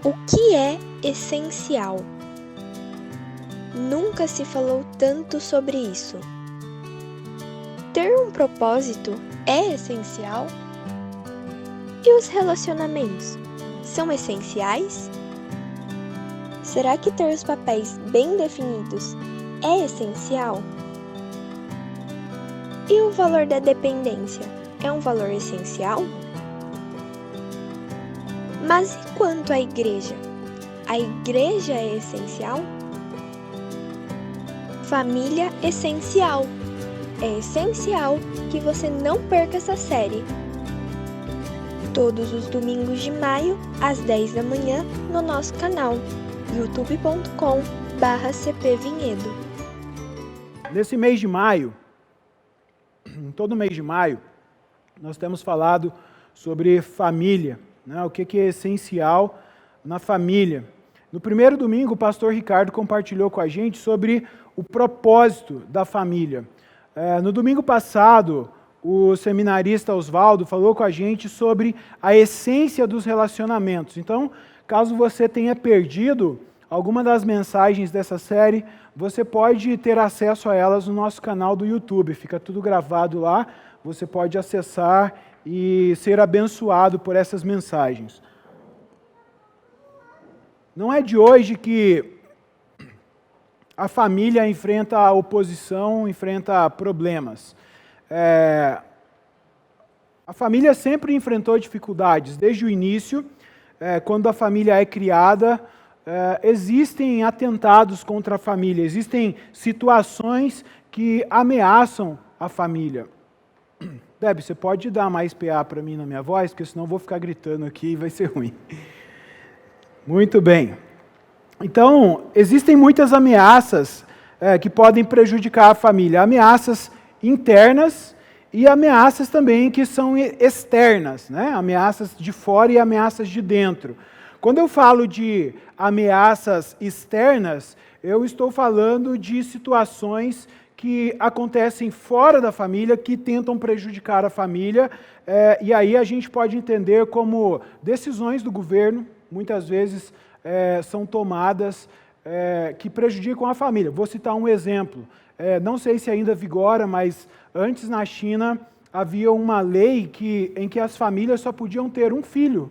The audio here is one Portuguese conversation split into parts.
O que é essencial? Nunca se falou tanto sobre isso. Ter um propósito é essencial? E os relacionamentos são essenciais? Será que ter os papéis bem definidos é essencial? E o valor da dependência é um valor essencial? Mas e quanto à igreja? A igreja é essencial? Família essencial. É essencial que você não perca essa série. Todos os domingos de maio, às 10 da manhã, no nosso canal youtube.com/cpvinhedo. Nesse mês de maio, em todo mês de maio, nós temos falado sobre família, né? O que é essencial na família. No primeiro domingo, o pastor Ricardo compartilhou com a gente sobre o propósito da família. No domingo passado, o seminarista Oswaldo falou com a gente sobre a essência dos relacionamentos. Então, caso você tenha perdido alguma das mensagens dessa série, você pode ter acesso a elas no nosso canal do YouTube. Fica tudo gravado lá, você pode acessar e ser abençoado por essas mensagens. Não é de hoje que a família enfrenta a oposição, enfrenta problemas. A família sempre enfrentou dificuldades. Desde o início, quando a família é criada, existem atentados contra a família, existem situações que ameaçam a família. Deb, você pode dar mais PA para mim na minha voz, porque senão eu vou ficar gritando aqui e vai ser ruim. Muito bem. Então, existem muitas ameaças que podem prejudicar a família. Ameaças internas e ameaças também que são externas, né? Ameaças de fora e ameaças de dentro. Quando eu falo de ameaças externas, eu estou falando de situações que acontecem fora da família, que tentam prejudicar a família, e aí a gente pode entender como decisões do governo, muitas vezes são tomadas que prejudicam a família. Vou citar um exemplo. Não sei se ainda vigora, mas antes na China havia uma lei em que as famílias só podiam ter um filho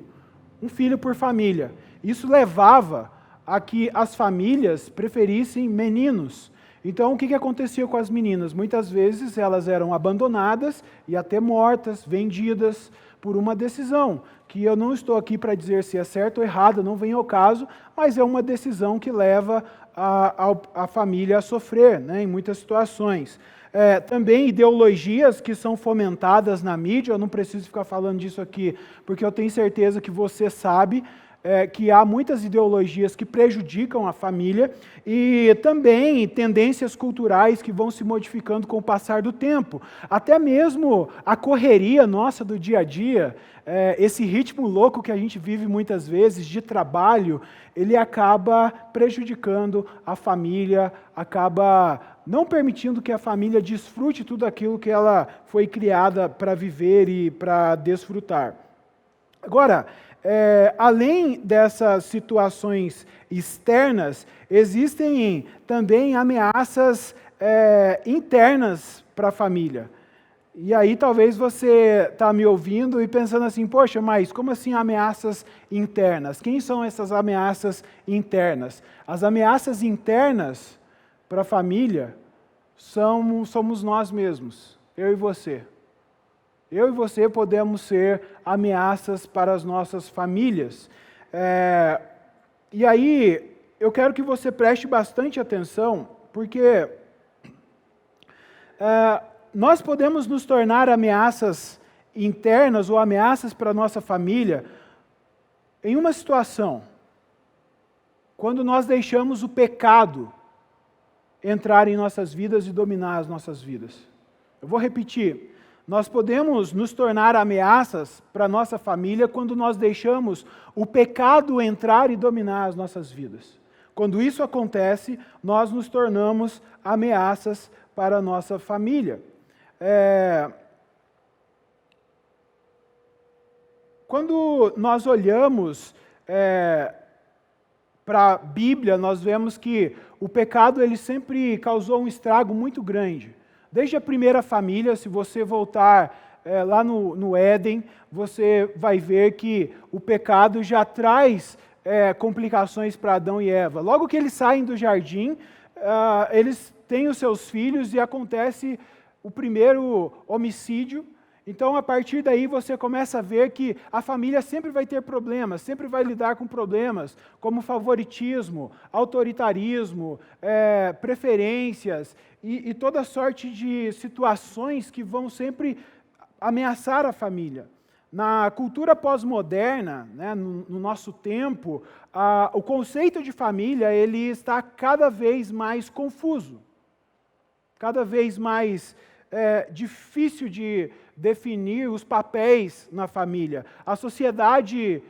por família. Isso levava a que as famílias preferissem meninos. Então, o que acontecia com as meninas? Muitas vezes elas eram abandonadas e até mortas, vendidas por uma decisão, que eu não estou aqui para dizer se é certo ou errado, não vem ao caso, mas é uma decisão que leva a família a sofrer, né, em muitas situações. Também ideologias que são fomentadas na mídia, eu não preciso ficar falando disso aqui, porque eu tenho certeza que você sabe que há muitas ideologias que prejudicam a família e também tendências culturais que vão se modificando com o passar do tempo. Até mesmo a correria nossa do dia a dia, esse ritmo louco que a gente vive muitas vezes de trabalho, ele acaba prejudicando a família, acaba não permitindo que a família desfrute tudo aquilo que ela foi criada para viver e para desfrutar. Agora, além dessas situações externas, existem também ameaças internas para a família. E aí talvez você está me ouvindo e pensando assim, poxa, mas como assim ameaças internas? Quem são essas ameaças internas? As ameaças internas para a família somos nós mesmos, eu e você. Eu e você podemos ser ameaças para as nossas famílias. E aí, eu quero que você preste bastante atenção, porque nós podemos nos tornar ameaças internas ou ameaças para a nossa família em uma situação, quando nós deixamos o pecado entrar em nossas vidas e dominar as nossas vidas. Eu vou repetir. Nós podemos nos tornar ameaças para a nossa família quando nós deixamos o pecado entrar e dominar as nossas vidas. Quando isso acontece, nós nos tornamos ameaças para a nossa família. Quando nós olhamos para a Bíblia, nós vemos que o pecado ele sempre causou um estrago muito grande. Desde a primeira família, se você voltar lá no Éden, você vai ver que o pecado já traz complicações para Adão e Eva. Logo que eles saem do jardim, eles têm os seus filhos e acontece o primeiro homicídio. Então, a partir daí, você começa a ver que a família sempre vai ter problemas, sempre vai lidar com problemas, como favoritismo, autoritarismo, preferências e toda sorte de situações que vão sempre ameaçar a família. Na cultura pós-moderna, né, no nosso tempo, o conceito de família ele está cada vez mais confuso, cada vez mais difícil de definir os papéis na família. A sociedade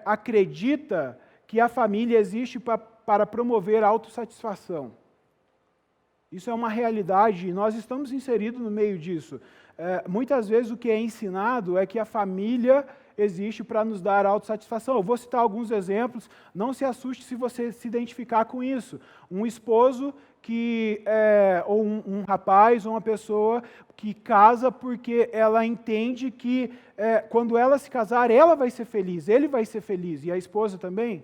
acredita que a família existe para promover a autossatisfação. Isso é uma realidade e nós estamos inseridos no meio disso. Muitas vezes o que é ensinado é que a família existe para nos dar autossatisfação. Eu vou citar alguns exemplos, não se assuste se você se identificar com isso. Um esposo ou um rapaz ou uma pessoa que casa porque ela entende que quando ela se casar, ela vai ser feliz, ele vai ser feliz, e a esposa também.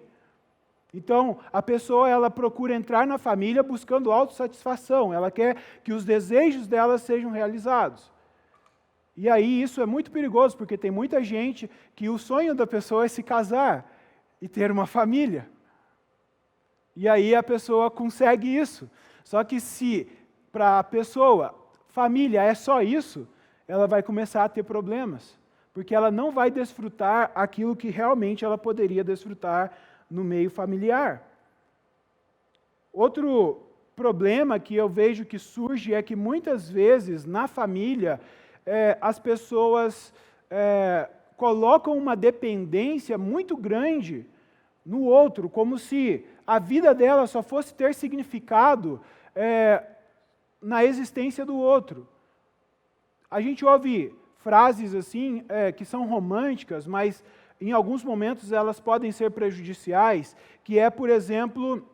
Então, a pessoa ela procura entrar na família buscando autossatisfação, ela quer que os desejos dela sejam realizados. E aí isso é muito perigoso, porque tem muita gente que o sonho da pessoa é se casar e ter uma família. E aí a pessoa consegue isso. Só que se para a pessoa, família é só isso, ela vai começar a ter problemas, porque ela não vai desfrutar aquilo que realmente ela poderia desfrutar no meio familiar. Outro problema que eu vejo que surge é que muitas vezes na família as pessoas colocam uma dependência muito grande no outro, como se a vida dela só fosse ter significado na existência do outro. A gente ouve frases assim que são românticas, mas em alguns momentos elas podem ser prejudiciais, que é, por exemplo,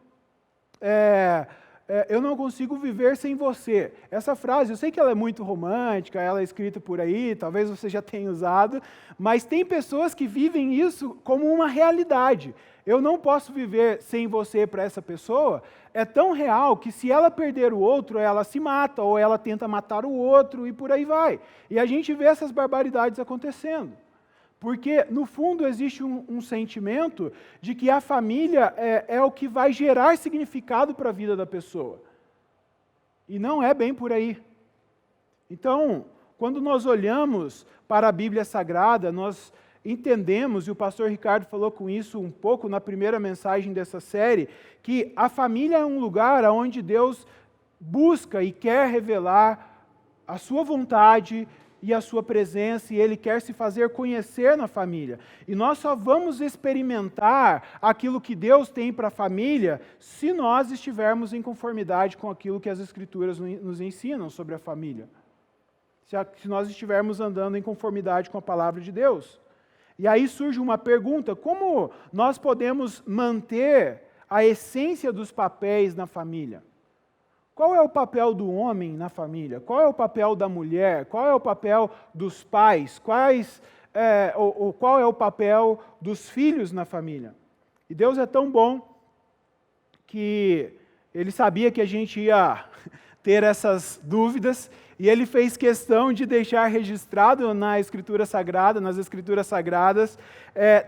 eu não consigo viver sem você. Essa frase, eu sei que ela é muito romântica, ela é escrita por aí, talvez você já tenha usado, mas tem pessoas que vivem isso como uma realidade. Eu não posso viver sem você para essa pessoa, é tão real que se ela perder o outro, ela se mata, ou ela tenta matar o outro, e por aí vai. E a gente vê essas barbaridades acontecendo. Porque, no fundo, existe um sentimento de que a família é o que vai gerar significado para a vida da pessoa. E não é bem por aí. Então, quando nós olhamos para a Bíblia Sagrada, nós entendemos, e o pastor Ricardo falou com isso um pouco na primeira mensagem dessa série, que a família é um lugar onde Deus busca e quer revelar a sua vontade e a sua presença, e Ele quer se fazer conhecer na família. E nós só vamos experimentar aquilo que Deus tem para a família se nós estivermos em conformidade com aquilo que as Escrituras nos ensinam sobre a família. Se nós estivermos andando em conformidade com a palavra de Deus. E aí surge uma pergunta: como nós podemos manter a essência dos papéis na família? Qual é o papel do homem na família? Qual é o papel da mulher? Qual é o papel dos pais? Qual é o papel dos filhos na família? E Deus é tão bom que Ele sabia que a gente ia ter essas dúvidas, e Ele fez questão de deixar registrado na Escritura Sagrada, nas Escrituras Sagradas,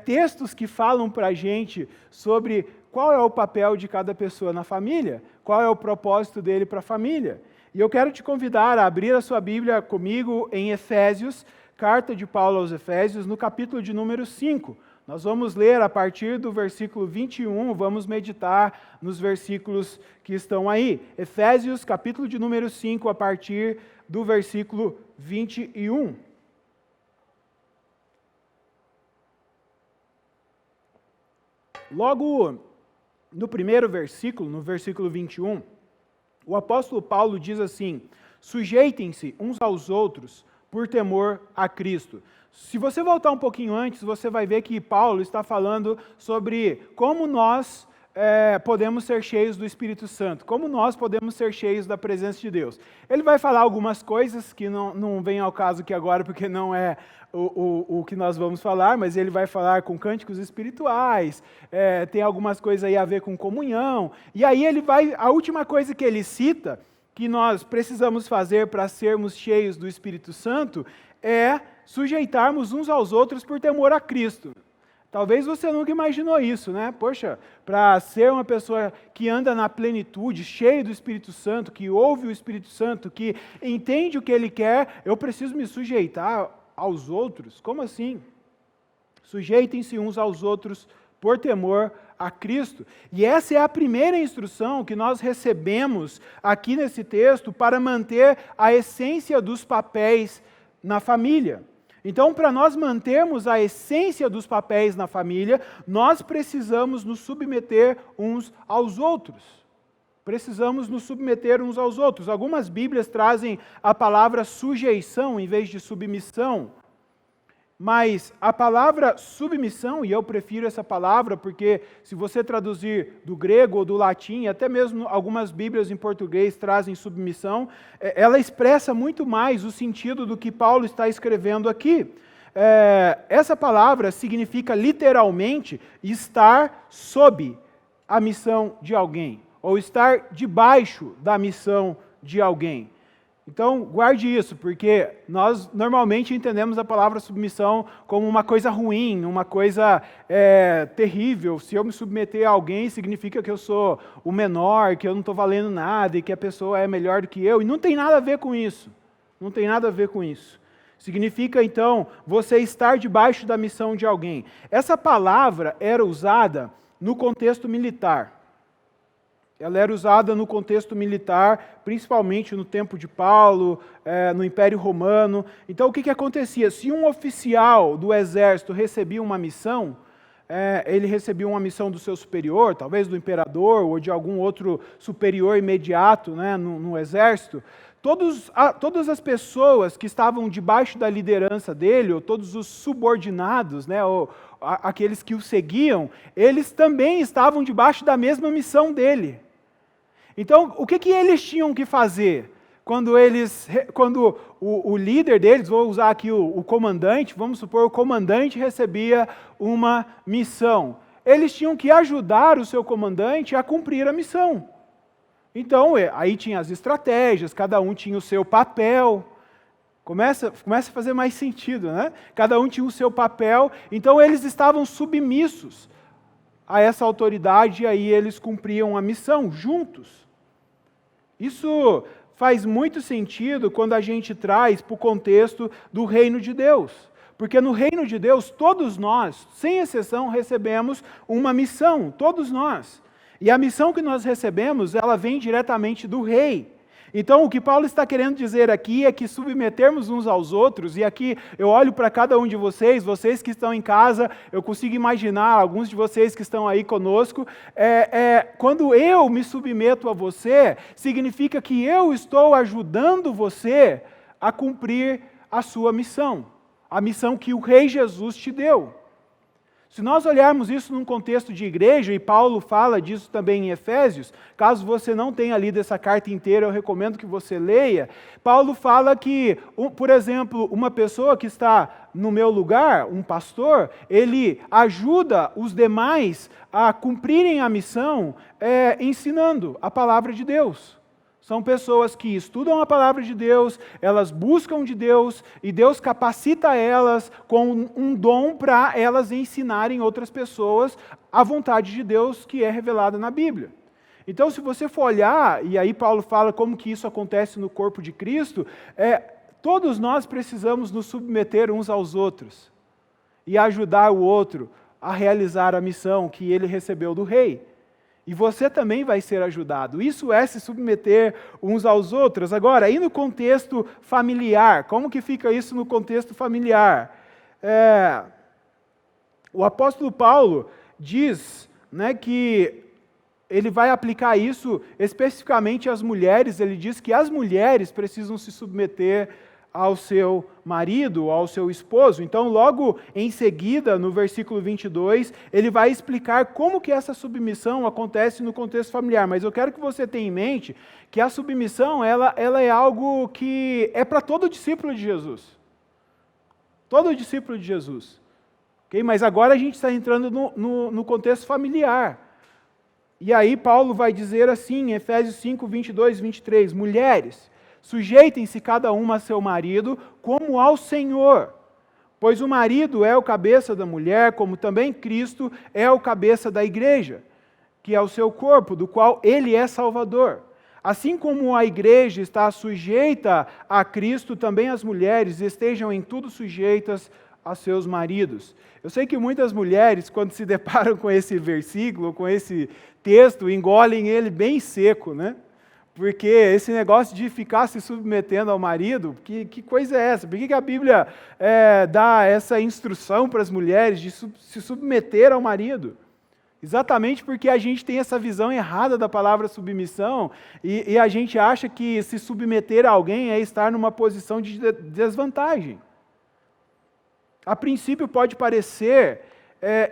textos que falam para a gente sobre qual é o papel de cada pessoa na família, qual é o propósito dele para a família. E eu quero te convidar a abrir a sua Bíblia comigo em Efésios, carta de Paulo aos Efésios, no capítulo de número 5. Nós vamos ler a partir do versículo 21, vamos meditar nos versículos que estão aí. Efésios, capítulo de número 5, a partir do versículo 21. Logo no primeiro versículo, no versículo 21, o apóstolo Paulo diz assim: sujeitem-se uns aos outros por temor a Cristo. Se você voltar um pouquinho antes, você vai ver que Paulo está falando sobre como nós podemos ser cheios do Espírito Santo, como nós podemos ser cheios da presença de Deus. Ele vai falar algumas coisas que não vem ao caso aqui agora, porque não é o que nós vamos falar, mas ele vai falar com cânticos espirituais, tem algumas coisas aí a ver com comunhão, e aí a última coisa que ele cita, que nós precisamos fazer para sermos cheios do Espírito Santo, é sujeitarmos uns aos outros por temor a Cristo. Talvez você nunca imaginou isso, né? Poxa, para ser uma pessoa que anda na plenitude, cheio do Espírito Santo, que ouve o Espírito Santo, que entende o que Ele quer, eu preciso me sujeitar aos outros? Como assim? Sujeitem-se uns aos outros por temor a Cristo. E essa é a primeira instrução que nós recebemos aqui nesse texto para manter a essência dos papéis na família. Então, para nós mantermos a essência dos papéis na família, nós precisamos nos submeter uns aos outros. Precisamos nos submeter uns aos outros. Algumas Bíblias trazem a palavra sujeição em vez de submissão. Mas a palavra submissão, e eu prefiro essa palavra porque se você traduzir do grego ou do latim, até mesmo algumas Bíblias em português trazem submissão, ela expressa muito mais o sentido do que Paulo está escrevendo aqui. Essa palavra significa literalmente estar sob a missão de alguém, ou estar debaixo da missão de alguém. Então, guarde isso, porque nós normalmente entendemos a palavra submissão como uma coisa ruim, uma coisa terrível. Se eu me submeter a alguém, significa que eu sou o menor, que eu não estou valendo nada e que a pessoa é melhor do que eu. E não tem nada a ver com isso. Não tem nada a ver com isso. Significa, então, você estar debaixo da missão de alguém. Essa palavra era usada no contexto militar. Ela era usada no contexto militar, principalmente no tempo de Paulo, no Império Romano. Então, o que acontecia? Se um oficial do exército recebia uma missão, ele recebia uma missão do seu superior, talvez do imperador ou de algum outro superior imediato, né, no exército, todas as pessoas que estavam debaixo da liderança dele, ou todos os subordinados, né, ou aqueles que o seguiam, eles também estavam debaixo da mesma missão dele. Então, o que eles tinham que fazer? Quando o líder deles, vou usar aqui o comandante, vamos supor, o comandante recebia uma missão. Eles tinham que ajudar o seu comandante a cumprir a missão. Então, aí tinha as estratégias, cada um tinha o seu papel. Começa a fazer mais sentido, né? Cada um tinha o seu papel, então eles estavam submissos a essa autoridade e aí eles cumpriam a missão juntos. Isso faz muito sentido quando a gente traz para o contexto do reino de Deus. Porque no reino de Deus, todos nós, sem exceção, recebemos uma missão, todos nós. E a missão que nós recebemos, ela vem diretamente do rei. Então, o que Paulo está querendo dizer aqui é que submetermos uns aos outros, e aqui eu olho para cada um de vocês que estão em casa, eu consigo imaginar alguns de vocês que estão aí conosco, quando eu me submeto a você, significa que eu estou ajudando você a cumprir a sua missão, a missão que o Rei Jesus te deu. Se nós olharmos isso num contexto de igreja, e Paulo fala disso também em Efésios, caso você não tenha lido essa carta inteira, eu recomendo que você leia. Paulo fala que, por exemplo, uma pessoa que está no meu lugar, um pastor, ele ajuda os demais a cumprirem a missão ensinando a palavra de Deus. São pessoas que estudam a palavra de Deus, elas buscam de Deus, e Deus capacita elas com um dom para elas ensinarem outras pessoas a vontade de Deus que é revelada na Bíblia. Então, se você for olhar, e aí Paulo fala como que isso acontece no corpo de Cristo, todos nós precisamos nos submeter uns aos outros e ajudar o outro a realizar a missão que ele recebeu do Rei. E você também vai ser ajudado. Isso é se submeter uns aos outros. Agora, aí no contexto familiar, como que fica isso no contexto familiar? O apóstolo Paulo diz, né, que ele vai aplicar isso especificamente às mulheres. Ele diz que as mulheres precisam se submeter ao seu marido, ao seu esposo. Então, logo em seguida, no versículo 22, ele vai explicar como que essa submissão acontece no contexto familiar. Mas eu quero que você tenha em mente que a submissão, ela é algo que é para todo discípulo de Jesus. Todo discípulo de Jesus. Okay? Mas agora a gente está entrando no contexto familiar. E aí Paulo vai dizer assim, em Efésios 5, 22 e 23, mulheres, sujeitem-se cada uma a seu marido, como ao Senhor. Pois o marido é o cabeça da mulher, como também Cristo é o cabeça da igreja, que é o seu corpo, do qual ele é Salvador. Assim como a igreja está sujeita a Cristo, também as mulheres estejam em tudo sujeitas a seus maridos. Eu sei que muitas mulheres, quando se deparam com esse versículo, com esse texto, engolem ele bem seco, né? Porque esse negócio de ficar se submetendo ao marido, que coisa é essa? Por que a Bíblia dá essa instrução para as mulheres de se submeter ao marido? Exatamente porque a gente tem essa visão errada da palavra submissão e a gente acha que se submeter a alguém é estar numa posição de desvantagem. A princípio pode parecer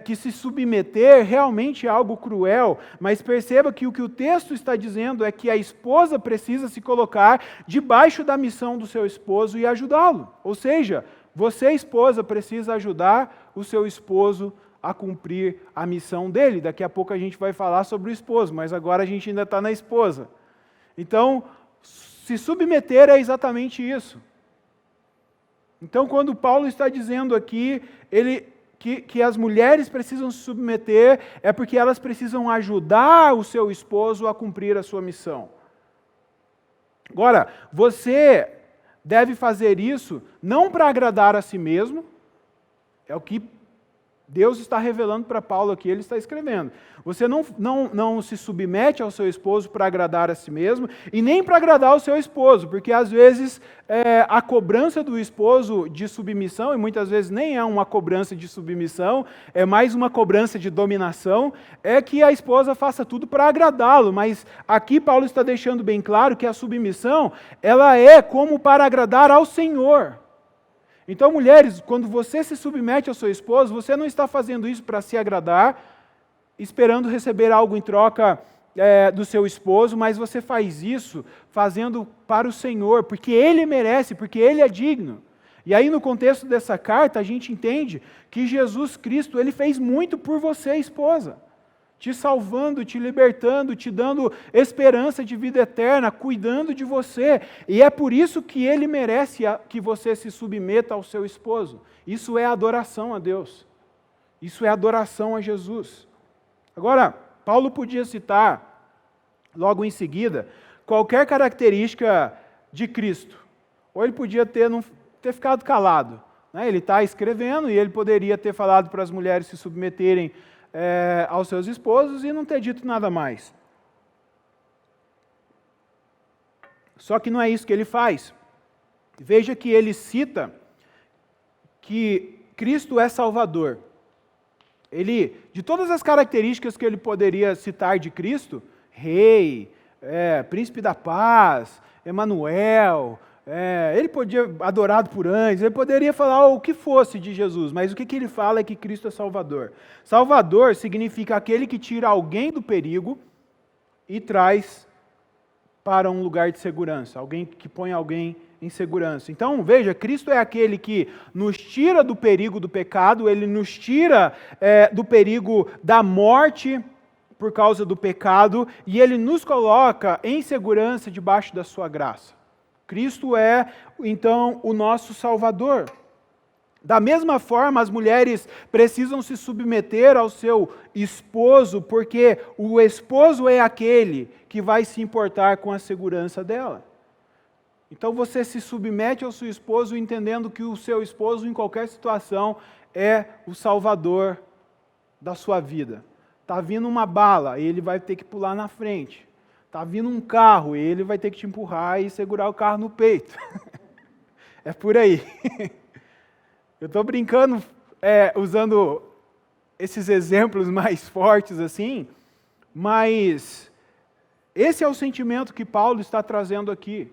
que se submeter realmente é algo cruel, mas perceba que o texto está dizendo é que a esposa precisa se colocar debaixo da missão do seu esposo e ajudá-lo. Ou seja, você, esposa, precisa ajudar o seu esposo a cumprir a missão dele. Daqui a pouco a gente vai falar sobre o esposo, mas agora a gente ainda está na esposa. Então, se submeter é exatamente isso. Então, quando Paulo está dizendo aqui que as mulheres precisam se submeter, é porque elas precisam ajudar o seu esposo a cumprir a sua missão. Agora, você deve fazer isso não para agradar a si mesmo, é o que Deus está revelando para Paulo aqui, ele está escrevendo. Você não se submete ao seu esposo para agradar a si mesmo e nem para agradar o seu esposo, porque às vezes a cobrança do esposo de submissão, e muitas vezes nem é uma cobrança de submissão, é mais uma cobrança de dominação, é que a esposa faça tudo para agradá-lo. Mas aqui Paulo está deixando bem claro que a submissão, ela é como para agradar ao Senhor. Então, mulheres, quando você se submete ao seu esposo, você não está fazendo isso para se agradar, esperando receber algo em troca do seu esposo, mas você faz isso fazendo para o Senhor, porque Ele merece, porque Ele é digno. E aí, no contexto dessa carta, a gente entende que Jesus Cristo, Ele fez muito por você, esposa. Te salvando, te libertando, te dando esperança de vida eterna, cuidando de você. E é por isso que Ele merece que você se submeta ao seu esposo. Isso é adoração a Deus. Isso é adoração a Jesus. Agora, Paulo podia citar, logo em seguida, qualquer característica de Cristo. Ou ele podia ter ficado calado. Né? Ele está escrevendo e ele poderia ter falado para as mulheres se submeterem aos seus esposos e não ter dito nada mais. Só que não é isso que ele faz. Veja que ele cita que Cristo é Salvador. De todas as características que ele poderia citar de Cristo, Rei, Príncipe da Paz, Emanuel, ele podia, adorado por anjos, ele poderia falar o que fosse de Jesus, mas o que ele fala é que Cristo é Salvador. Salvador significa aquele que tira alguém do perigo e traz para um lugar de segurança, alguém que põe alguém em segurança. Então, veja, Cristo é aquele que nos tira do perigo do pecado, ele nos tira do perigo da morte por causa do pecado, e ele nos coloca em segurança debaixo da sua graça. Cristo é, então, o nosso Salvador. Da mesma forma, as mulheres precisam se submeter ao seu esposo, porque o esposo é aquele que vai se importar com a segurança dela. Então você se submete ao seu esposo entendendo que o seu esposo, em qualquer situação, é o salvador da sua vida. Está vindo uma bala, ele vai ter que pular na frente. Está vindo um carro, ele vai ter que te empurrar e segurar o carro no peito. É por aí. Eu estou brincando, usando esses exemplos mais fortes assim, mas esse é o sentimento que Paulo está trazendo aqui,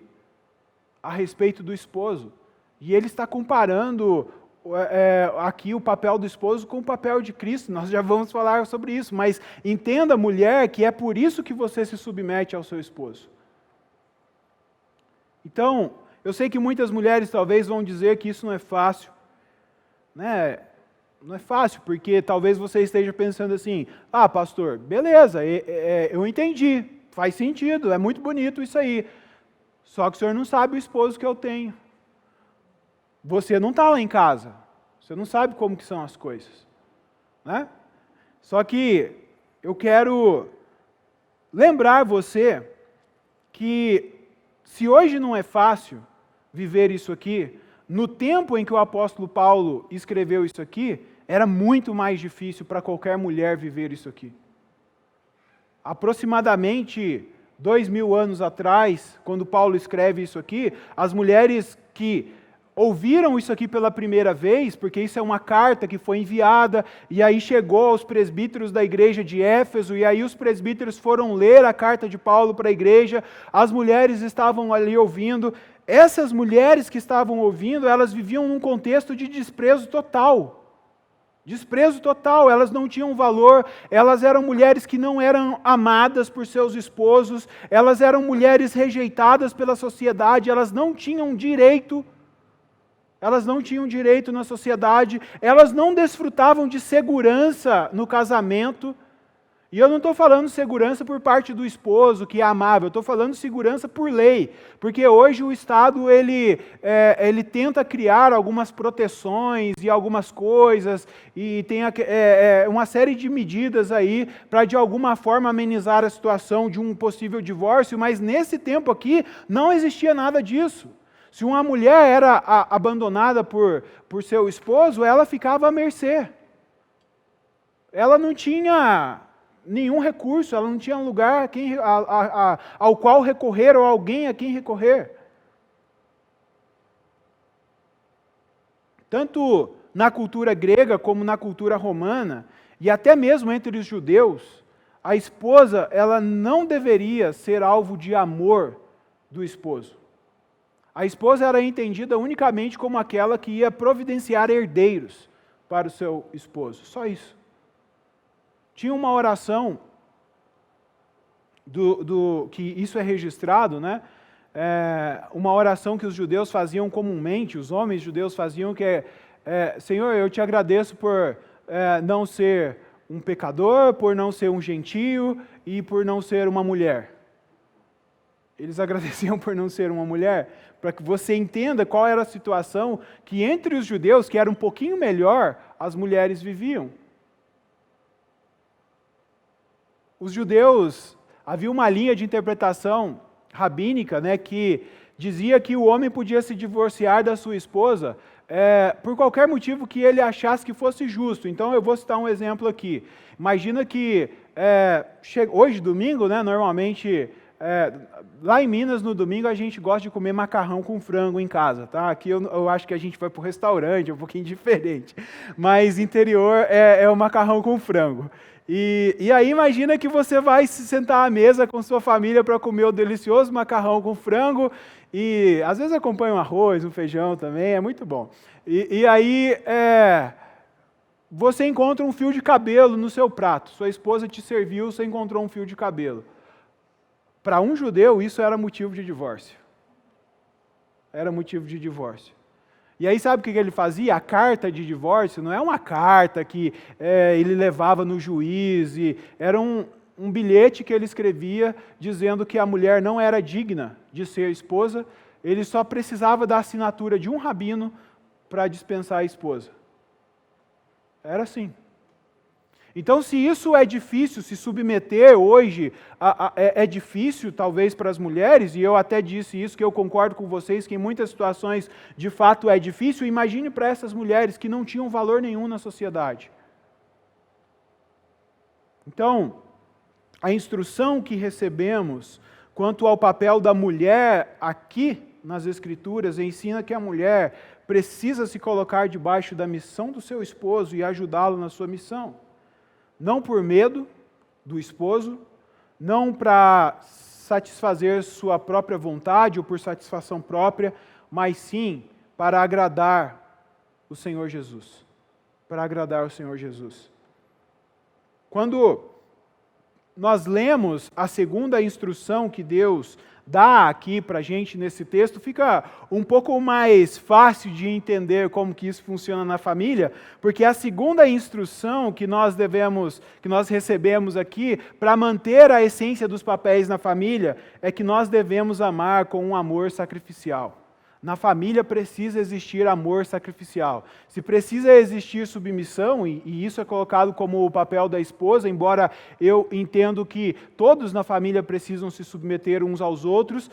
a respeito do esposo. E ele está comparando aqui o papel do esposo com o papel de Cristo. Nós já vamos falar sobre isso, mas entenda, mulher, que é por isso que você se submete ao seu esposo. Então, eu sei que muitas mulheres talvez vão dizer que isso não é fácil, né? Não é fácil, porque talvez você esteja pensando assim, pastor, beleza, eu entendi, faz sentido, é muito bonito isso aí, só que o senhor não sabe o esposo que eu tenho. Você não está lá em casa, você não sabe como que são as coisas, né? Só que eu quero lembrar você que se hoje não é fácil viver isso aqui, no tempo em que o apóstolo Paulo escreveu isso aqui, era muito mais difícil para qualquer mulher viver isso aqui. Aproximadamente 2000 anos atrás, quando Paulo escreve isso aqui, as mulheres que ouviram isso aqui pela primeira vez, porque isso é uma carta que foi enviada, e aí chegou aos presbíteros da igreja de Éfeso, e aí os presbíteros foram ler a carta de Paulo para a igreja, as mulheres estavam ali ouvindo. Essas mulheres que estavam ouvindo, elas viviam num contexto de desprezo total. Desprezo total, elas não tinham valor, elas eram mulheres que não eram amadas por seus esposos, elas eram mulheres rejeitadas pela sociedade, elas não tinham direito na sociedade, elas não desfrutavam de segurança no casamento. E eu não estou falando segurança por parte do esposo, que é amável, eu estou falando segurança por lei, porque hoje o Estado ele tenta criar algumas proteções e algumas coisas, e tem uma série de medidas aí para de alguma forma amenizar a situação de um possível divórcio, mas nesse tempo aqui não existia nada disso. Se uma mulher era abandonada por seu esposo, ela ficava à mercê. Ela não tinha nenhum recurso, ela não tinha um lugar ao qual recorrer ou alguém a quem recorrer. Tanto na cultura grega como na cultura romana, e até mesmo entre os judeus, a esposa ela não deveria ser alvo de amor do esposo. A esposa era entendida unicamente como aquela que ia providenciar herdeiros para o seu esposo, só isso. Tinha uma oração, que isso é registrado, né? Uma oração que os judeus faziam comumente, os homens judeus faziam, que Senhor, eu te agradeço por não ser um pecador, por não ser um gentio e por não ser uma mulher. Eles agradeciam por não ser uma mulher, para que você entenda qual era a situação que entre os judeus, que era um pouquinho melhor, as mulheres viviam. Os judeus, havia uma linha de interpretação rabínica, né, que dizia que o homem podia se divorciar da sua esposa por qualquer motivo que ele achasse que fosse justo. Então eu vou citar um exemplo aqui. Imagina que hoje, domingo, né, normalmente, lá em Minas, no domingo, a gente gosta de comer macarrão com frango em casa, tá? Aqui eu acho que a gente vai para o restaurante, é um pouquinho diferente. Mas interior é o macarrão com frango. E aí imagina que você vai se sentar à mesa com sua família para comer o delicioso macarrão com frango, e às vezes acompanha um arroz, um feijão também, é muito bom. E aí você encontra um fio de cabelo no seu prato, sua esposa te serviu, você encontrou um fio de cabelo. Para um judeu, isso era motivo de divórcio. Era motivo de divórcio. E aí sabe o que ele fazia? A carta de divórcio não é uma carta que ele levava no juiz, era um bilhete que ele escrevia dizendo que a mulher não era digna de ser esposa, ele só precisava da assinatura de um rabino para dispensar a esposa. Era assim. Então, se isso é difícil, se submeter hoje é difícil, talvez, para as mulheres, e eu até disse isso, que eu concordo com vocês, que em muitas situações, de fato, é difícil, imagine para essas mulheres que não tinham valor nenhum na sociedade. Então, a instrução que recebemos quanto ao papel da mulher aqui nas Escrituras ensina que a mulher precisa se colocar debaixo da missão do seu esposo e ajudá-lo na sua missão. Não por medo do esposo, não para satisfazer sua própria vontade ou por satisfação própria, mas sim para agradar o Senhor Jesus. Para agradar o Senhor Jesus. Quando nós lemos a segunda instrução que Deus dá aqui para a gente nesse texto, fica um pouco mais fácil de entender como que isso funciona na família, porque a segunda instrução que nós recebemos aqui para manter a essência dos papéis na família é que nós devemos amar com um amor sacrificial. Na família precisa existir amor sacrificial. Se precisa existir submissão, e isso é colocado como o papel da esposa, embora eu entendo que todos na família precisam se submeter uns aos outros,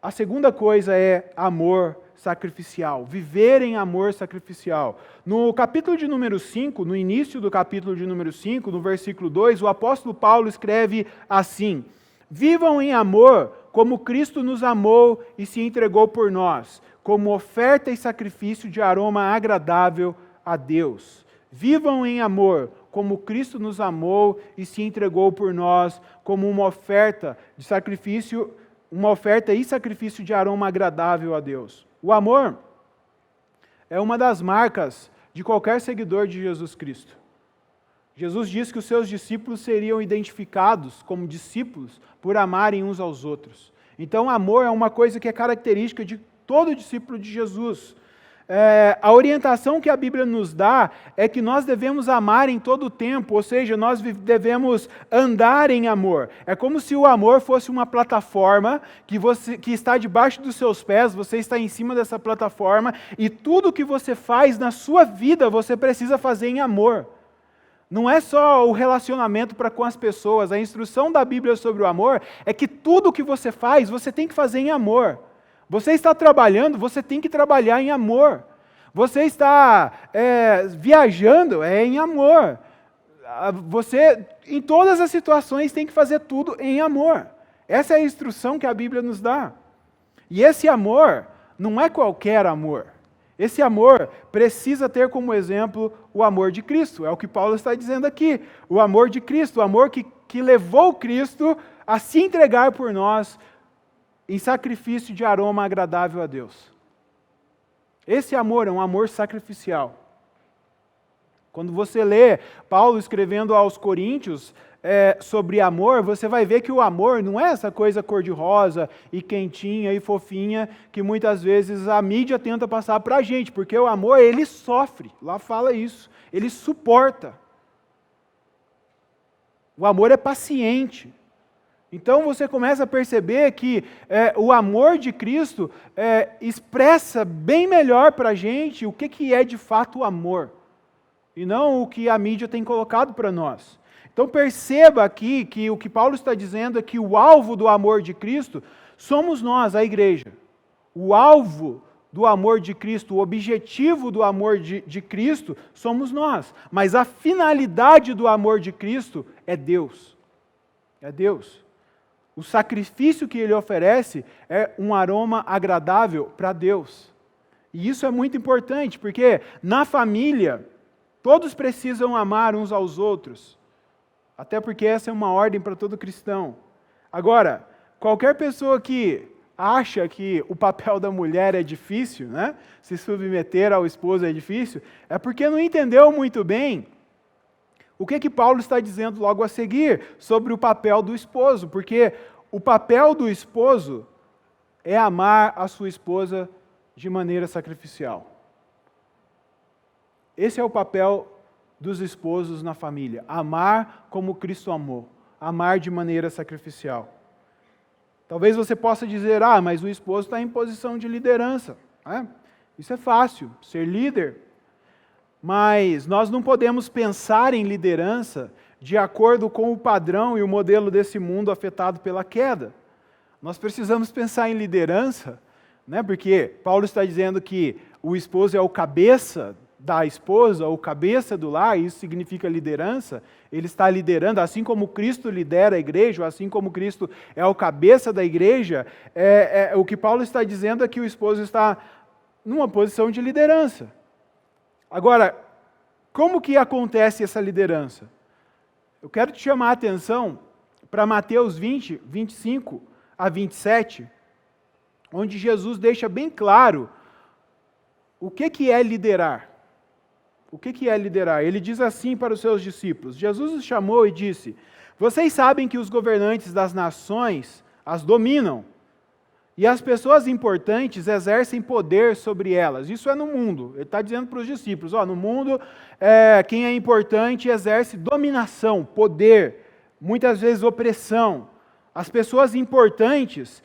a segunda coisa é amor sacrificial, viver em amor sacrificial. No capítulo de número 5, no início do capítulo de número 5, no versículo 2, o apóstolo Paulo escreve assim: vivam em amor como Cristo nos amou e se entregou por nós, como oferta e sacrifício de aroma agradável a Deus. Vivam em amor como Cristo nos amou e se entregou por nós, como uma oferta e sacrifício de aroma agradável a Deus. O amor é uma das marcas de qualquer seguidor de Jesus Cristo. Jesus disse que os seus discípulos seriam identificados como discípulos por amarem uns aos outros. Então, amor é uma coisa que é característica de todo discípulo de Jesus. A orientação que a Bíblia nos dá é que nós devemos amar em todo o tempo, ou seja, nós devemos andar em amor. É como se o amor fosse uma plataforma que está debaixo dos seus pés, você está em cima dessa plataforma, e tudo que você faz na sua vida, você precisa fazer em amor. Não é só o relacionamento para com as pessoas. A instrução da Bíblia sobre o amor é que tudo que você faz, você tem que fazer em amor. Você está trabalhando, você tem que trabalhar em amor. Você está viajando, é em amor. Você, em todas as situações, tem que fazer tudo em amor. Essa é a instrução que a Bíblia nos dá. E esse amor não é qualquer amor. Esse amor precisa ter como exemplo o amor de Cristo. É o que Paulo está dizendo aqui. O amor de Cristo, o amor que levou Cristo a se entregar por nós em sacrifício de aroma agradável a Deus. Esse amor é um amor sacrificial. Quando você lê Paulo escrevendo aos Coríntios sobre amor, você vai ver que o amor não é essa coisa cor-de-rosa e quentinha e fofinha que muitas vezes a mídia tenta passar para a gente, porque o amor, ele sofre, lá fala isso, ele suporta. O amor é paciente. Então você começa a perceber que o amor de Cristo expressa bem melhor para a gente o que é de fato o amor, e não o que a mídia tem colocado para nós. Então perceba aqui que o que Paulo está dizendo é que o alvo do amor de Cristo somos nós, a igreja. O alvo do amor de Cristo, o objetivo do amor de Cristo somos nós. Mas a finalidade do amor de Cristo é Deus. É Deus. O sacrifício que Ele oferece é um aroma agradável para Deus. E isso é muito importante, porque na família, todos precisam amar uns aos outros. Até porque essa é uma ordem para todo cristão. Agora, qualquer pessoa que acha que o papel da mulher é difícil, né? Se submeter ao esposo é difícil, é porque não entendeu muito bem o que Paulo está dizendo logo a seguir sobre o papel do esposo. Porque o papel do esposo é amar a sua esposa de maneira sacrificial. Esse é o papel dos esposos na família. Amar como Cristo amou. Amar de maneira sacrificial. Talvez você possa dizer, mas o esposo está em posição de liderança. Isso é fácil, ser líder. Mas nós não podemos pensar em liderança de acordo com o padrão e o modelo desse mundo afetado pela queda. Nós precisamos pensar em liderança, porque Paulo está dizendo que o esposo é o cabeça da esposa, ou cabeça do lar, isso significa liderança. Ele está liderando, assim como Cristo lidera a igreja, ou assim como Cristo é o cabeça da igreja, o que Paulo está dizendo é que o esposo está numa posição de liderança. Agora, como que acontece essa liderança? Eu quero te chamar a atenção para Mateus 20, 25 a 27, onde Jesus deixa bem claro o que é liderar? O que é liderar? Ele diz assim para os seus discípulos. Jesus os chamou e disse: vocês sabem que os governantes das nações as dominam, e as pessoas importantes exercem poder sobre elas. Isso é no mundo. Ele está dizendo para os discípulos, no mundo, quem é importante exerce dominação, poder, muitas vezes opressão. As pessoas importantes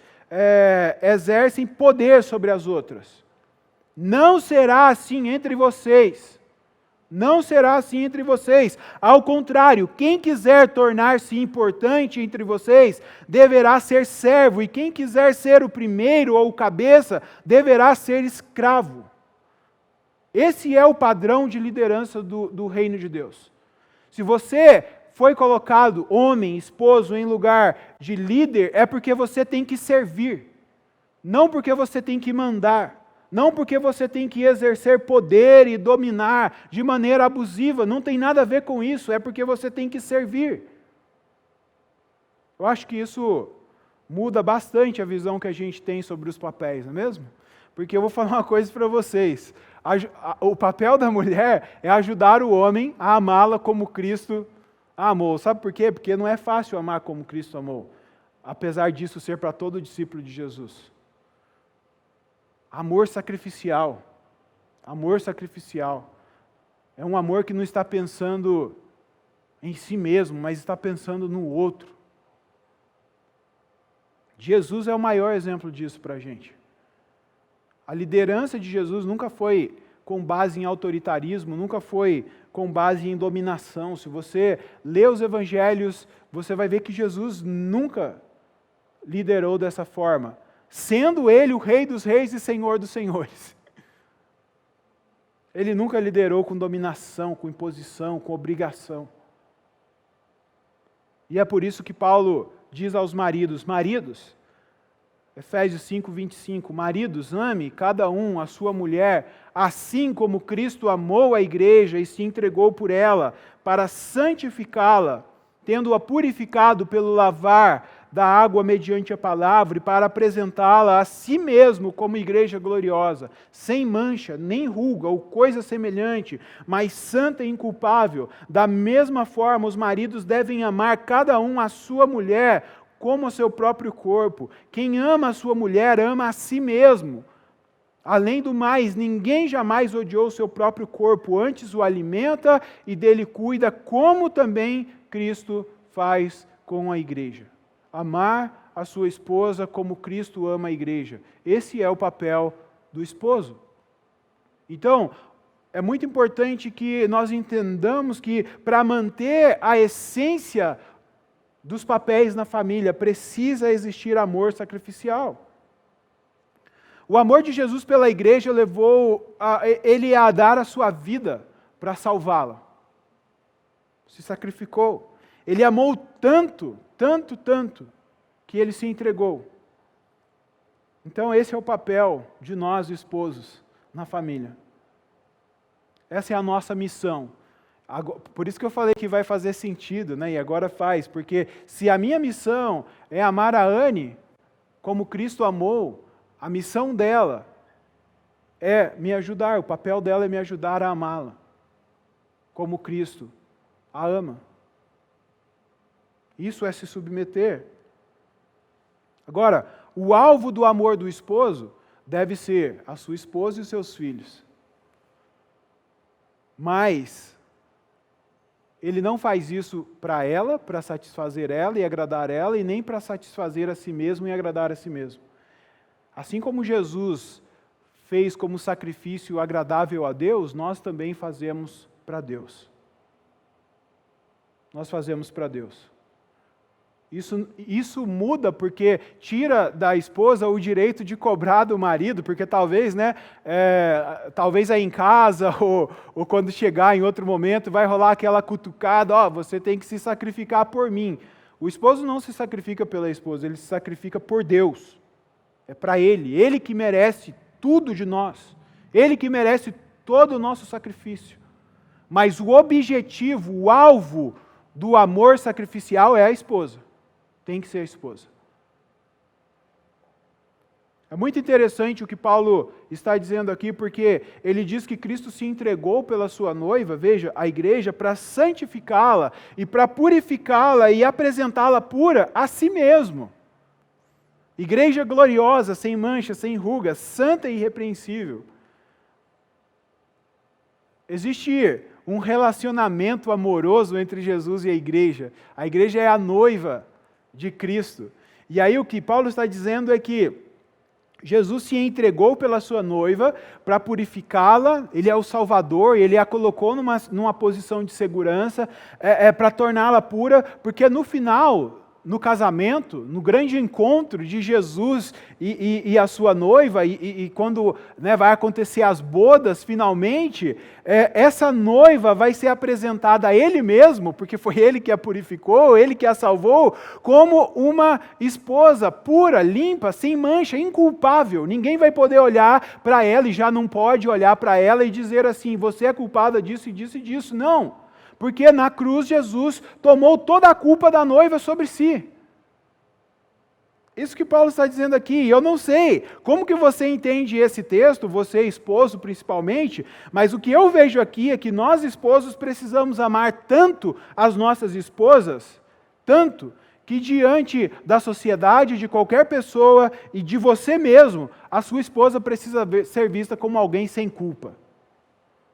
exercem poder sobre as outras. Não será assim entre vocês. Não será assim entre vocês. Ao contrário, quem quiser tornar-se importante entre vocês, deverá ser servo, e quem quiser ser o primeiro ou o cabeça, deverá ser escravo. Esse é o padrão de liderança do reino de Deus. Se você foi colocado, homem, esposo, em lugar de líder, é porque você tem que servir, não porque você tem que mandar. Não porque você tem que exercer poder e dominar de maneira abusiva, não tem nada a ver com isso, é porque você tem que servir. Eu acho que isso muda bastante a visão que a gente tem sobre os papéis, não é mesmo? Porque eu vou falar uma coisa para vocês. O papel da mulher é ajudar o homem a amá-la como Cristo amou. Sabe por quê? Porque não é fácil amar como Cristo amou, apesar disso ser para todo discípulo de Jesus. Amor sacrificial. Amor sacrificial. É um amor que não está pensando em si mesmo, mas está pensando no outro. Jesus é o maior exemplo disso para a gente. A liderança de Jesus nunca foi com base em autoritarismo, nunca foi com base em dominação. Se você lê os evangelhos, você vai ver que Jesus nunca liderou dessa forma, sendo Ele o Rei dos Reis e Senhor dos Senhores. Ele nunca liderou com dominação, com imposição, com obrigação. E é por isso que Paulo diz aos maridos, Efésios 5, 25, maridos, ame cada um a sua mulher, assim como Cristo amou a igreja e se entregou por ela, para santificá-la, tendo-a purificado pelo lavar da água mediante a palavra, e para apresentá-la a si mesmo como igreja gloriosa, sem mancha, nem ruga ou coisa semelhante, mas santa e inculpável. Da mesma forma, os maridos devem amar cada um a sua mulher como a seu próprio corpo. Quem ama a sua mulher, ama a si mesmo. Além do mais, ninguém jamais odiou o seu próprio corpo, antes o alimenta e dele cuida, como também Cristo faz com a igreja. Amar a sua esposa como Cristo ama a igreja. Esse é o papel do esposo. Então, é muito importante que nós entendamos que para manter a essência dos papéis na família, precisa existir amor sacrificial. O amor de Jesus pela igreja levou ele a dar a sua vida para salvá-la. Se sacrificou. Ele amou tanto, que ele se entregou. Então esse é o papel de nós, esposos, na família. Essa é a nossa missão. Por isso que eu falei que vai fazer sentido, né? E agora faz, porque se a minha missão é amar a Anne como Cristo amou, a missão dela é me ajudar, o papel dela é me ajudar a amá-la como Cristo a ama. Isso é se submeter. Agora, o alvo do amor do esposo deve ser a sua esposa e os seus filhos. Mas ele não faz isso para ela, para satisfazer ela e agradar ela, e nem para satisfazer a si mesmo e agradar a si mesmo. Assim como Jesus fez como sacrifício agradável a Deus, nós também fazemos para Deus. Nós fazemos para Deus. Isso muda porque tira da esposa o direito de cobrar do marido, porque talvez aí em casa ou quando chegar em outro momento vai rolar aquela cutucada, você tem que se sacrificar por mim. O esposo não se sacrifica pela esposa, ele se sacrifica por Deus. É para ele que merece tudo de nós, ele que merece todo o nosso sacrifício. Mas o objetivo, o alvo do amor sacrificial é a esposa. Tem que ser a esposa. É muito interessante o que Paulo está dizendo aqui, porque ele diz que Cristo se entregou pela sua noiva, veja, a igreja, para santificá-la e para purificá-la e apresentá-la pura a si mesmo. Igreja gloriosa, sem mancha, sem ruga, santa e irrepreensível. Existe um relacionamento amoroso entre Jesus e a igreja. A igreja é a noiva de Cristo. E aí o que Paulo está dizendo é que Jesus se entregou pela sua noiva para purificá-la, Ele é o Salvador, Ele a colocou numa posição de segurança, para torná-la pura, porque no final, no casamento, no grande encontro de Jesus e a sua noiva, e quando vai acontecer as bodas finalmente, essa noiva vai ser apresentada a Ele mesmo, porque foi Ele que a purificou, Ele que a salvou, como uma esposa pura, limpa, sem mancha, inculpável. Ninguém vai poder olhar para ela, e já não pode olhar para ela e dizer assim, você é culpada disso e disso e disso. Não. Porque na cruz Jesus tomou toda a culpa da noiva sobre si. Isso que Paulo está dizendo aqui. Eu não sei como que você entende esse texto, você esposo principalmente, mas o que eu vejo aqui é que nós esposos precisamos amar tanto as nossas esposas, tanto, que diante da sociedade, de qualquer pessoa e de você mesmo, a sua esposa precisa ser vista como alguém sem culpa.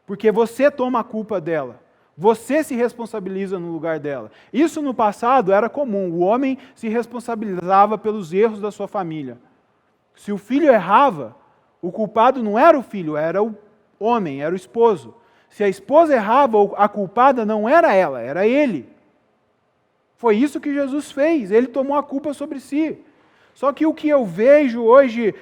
Porque você toma a culpa dela. Você se responsabiliza no lugar dela. Isso no passado era comum. O homem se responsabilizava pelos erros da sua família. Se o filho errava, o culpado não era o filho, era o homem, era o esposo. Se a esposa errava, a culpada não era ela, era ele. Foi isso que Jesus fez. Ele tomou a culpa sobre si. Só que o que eu vejo hoje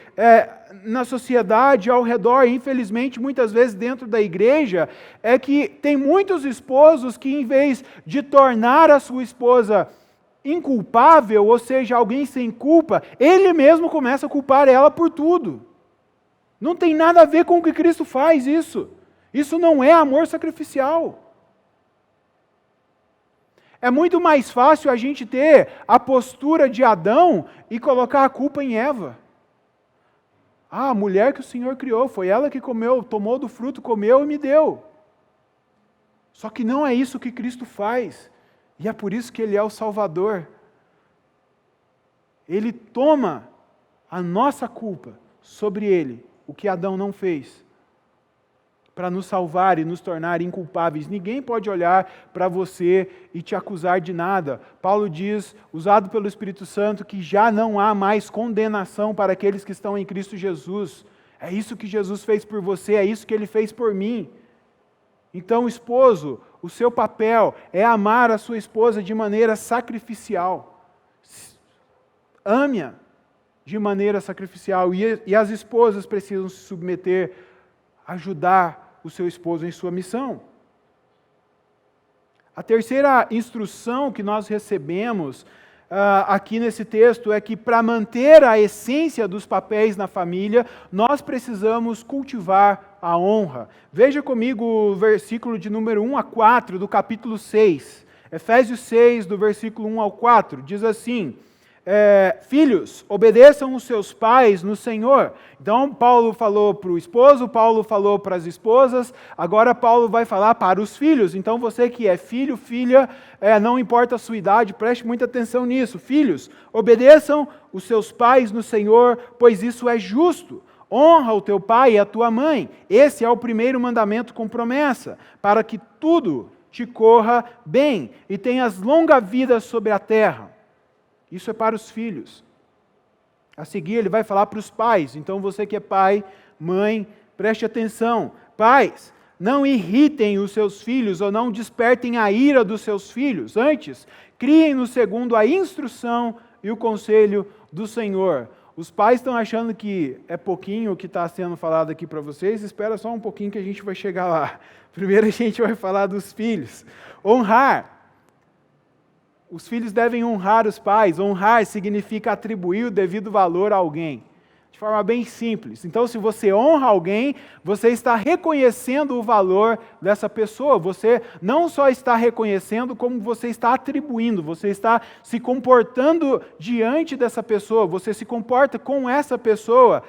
na sociedade, ao redor, infelizmente, muitas vezes dentro da igreja, é que tem muitos esposos que, em vez de tornar a sua esposa inculpável, ou seja, alguém sem culpa, ele mesmo começa a culpar ela por tudo. Não tem nada a ver com o que Cristo faz isso. Isso não é amor sacrificial. É muito mais fácil a gente ter a postura de Adão e colocar a culpa em Eva. A mulher que o Senhor criou, foi ela que comeu, tomou do fruto, comeu e me deu. Só que não é isso que Cristo faz. E é por isso que Ele é o Salvador. Ele toma a nossa culpa sobre Ele, o que Adão não fez, para nos salvar e nos tornar inculpáveis. Ninguém pode olhar para você e te acusar de nada. Paulo diz, usado pelo Espírito Santo, que já não há mais condenação para aqueles que estão em Cristo Jesus. É isso que Jesus fez por você, é isso que Ele fez por mim. Então, esposo, o seu papel é amar a sua esposa de maneira sacrificial. Ame-a de maneira sacrificial. E as esposas precisam se submeter, ajudar o seu esposo em sua missão. A terceira instrução que nós recebemos aqui nesse texto é que, para manter a essência dos papéis na família, nós precisamos cultivar a honra. Veja comigo o versículo de número 1 a 4 do capítulo 6. Efésios 6, do versículo 1 ao 4, diz assim: filhos, obedeçam os seus pais no Senhor. Então, Paulo falou para o esposo, Paulo falou para as esposas, agora Paulo vai falar para os filhos. Então, você que é filho, filha, não importa a sua idade, preste muita atenção nisso. Filhos, obedeçam os seus pais no Senhor, pois isso é justo. Honra o teu pai e a tua mãe. Esse é o primeiro mandamento com promessa, para que tudo te corra bem e tenhas longa vida sobre a terra. Isso é para os filhos. A seguir, ele vai falar para os pais. Então, você que é pai, mãe, preste atenção. Pais, não irritem os seus filhos ou não despertem a ira dos seus filhos. Antes, criem-nos segundo a instrução e o conselho do Senhor. Os pais estão achando que é pouquinho o que está sendo falado aqui para vocês. Espera só um pouquinho que a gente vai chegar lá. Primeiro a gente vai falar dos filhos. Honrar. Os filhos devem honrar os pais. Honrar significa atribuir o devido valor a alguém. de forma bem simples. Então, se você honra alguém, você está reconhecendo o valor dessa pessoa. Você não só está reconhecendo, como você está atribuindo, você está se comportando diante dessa pessoa, você se comporta com essa pessoa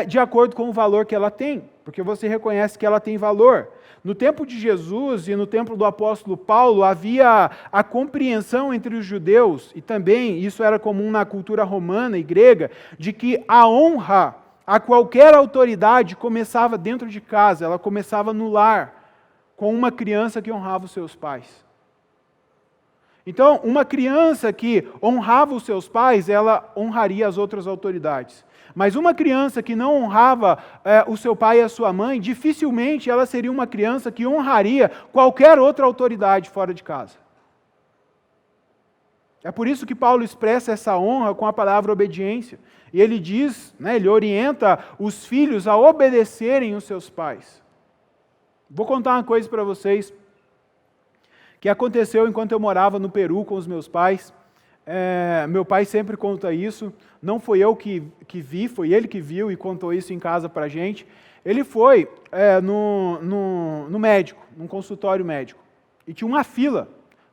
de acordo com o valor que ela tem, porque você reconhece que ela tem valor. No tempo de Jesus e no tempo do apóstolo Paulo, havia a compreensão entre os judeus, e também isso era comum na cultura romana e grega, de que a honra a qualquer autoridade começava dentro de casa, ela começava no lar, com uma criança que honrava os seus pais. Então, uma criança que honrava os seus pais, ela honraria as outras autoridades. Mas uma criança que não honrava o seu pai e a sua mãe, dificilmente ela seria uma criança que honraria qualquer outra autoridade fora de casa. É por isso que Paulo expressa essa honra com a palavra obediência. E ele diz, ele orienta os filhos a obedecerem os seus pais. Vou contar uma coisa para vocês que aconteceu enquanto eu morava no Peru com os meus pais. Meu pai sempre conta isso, não foi eu que vi, foi ele que viu e contou isso em casa para a gente. Ele foi no médico, num consultório médico, e tinha uma fila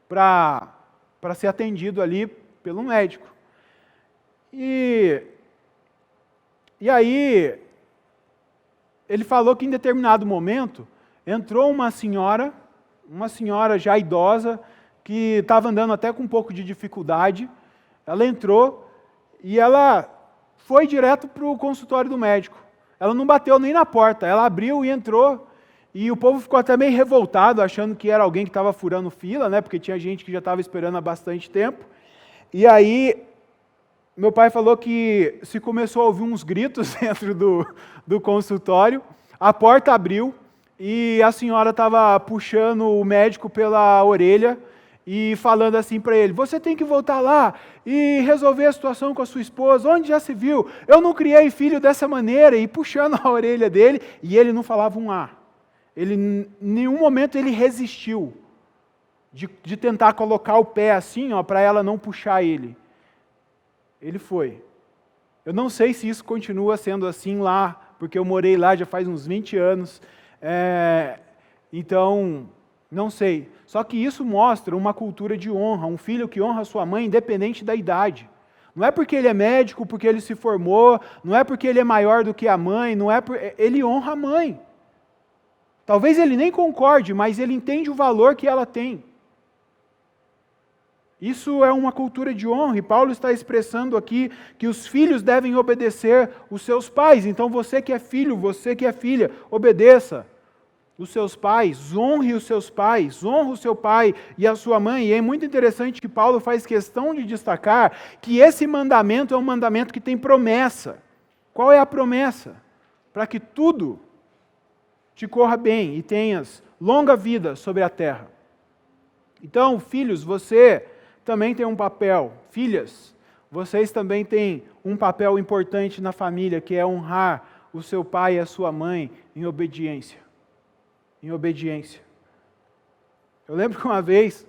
para ser atendido ali pelo médico. E aí, ele falou que em determinado momento, entrou uma senhora já idosa, que estava andando até com um pouco de dificuldade. Ela entrou e ela foi direto para o consultório do médico. Ela não bateu nem na porta, ela abriu e entrou. E o povo ficou até meio revoltado, achando que era alguém que estava furando fila, porque tinha gente que já estava esperando há bastante tempo. E aí, meu pai falou que se começou a ouvir uns gritos dentro do consultório, a porta abriu e a senhora estava puxando o médico pela orelha e falando assim para ele: você tem que voltar lá e resolver a situação com a sua esposa, onde já se viu, eu não criei filho dessa maneira, e puxando a orelha dele, e ele não falava um A. Ele, em nenhum momento ele resistiu de tentar colocar o pé assim, para ela não puxar ele. Ele foi. Eu não sei se isso continua sendo assim lá, porque eu morei lá já faz uns 20 anos, então, não sei. Só que isso mostra uma cultura de honra, um filho que honra sua mãe independente da idade. Não é porque ele é médico, porque ele se formou, não é porque ele é maior do que a mãe, ele honra a mãe. Talvez ele nem concorde, mas ele entende o valor que ela tem. Isso é uma cultura de honra, e Paulo está expressando aqui que os filhos devem obedecer os seus pais. Então você que é filho, você que é filha, obedeça os seus pais, honre os seus pais, honre o seu pai e a sua mãe. E é muito interessante que Paulo faz questão de destacar que esse mandamento é um mandamento que tem promessa. Qual é a promessa? Para que tudo te corra bem e tenhas longa vida sobre a terra. Então, filhos, você também tem um papel. Filhas, vocês também têm um papel importante na família, que é honrar o seu pai e a sua mãe em obediência. Em obediência. Eu lembro que uma vez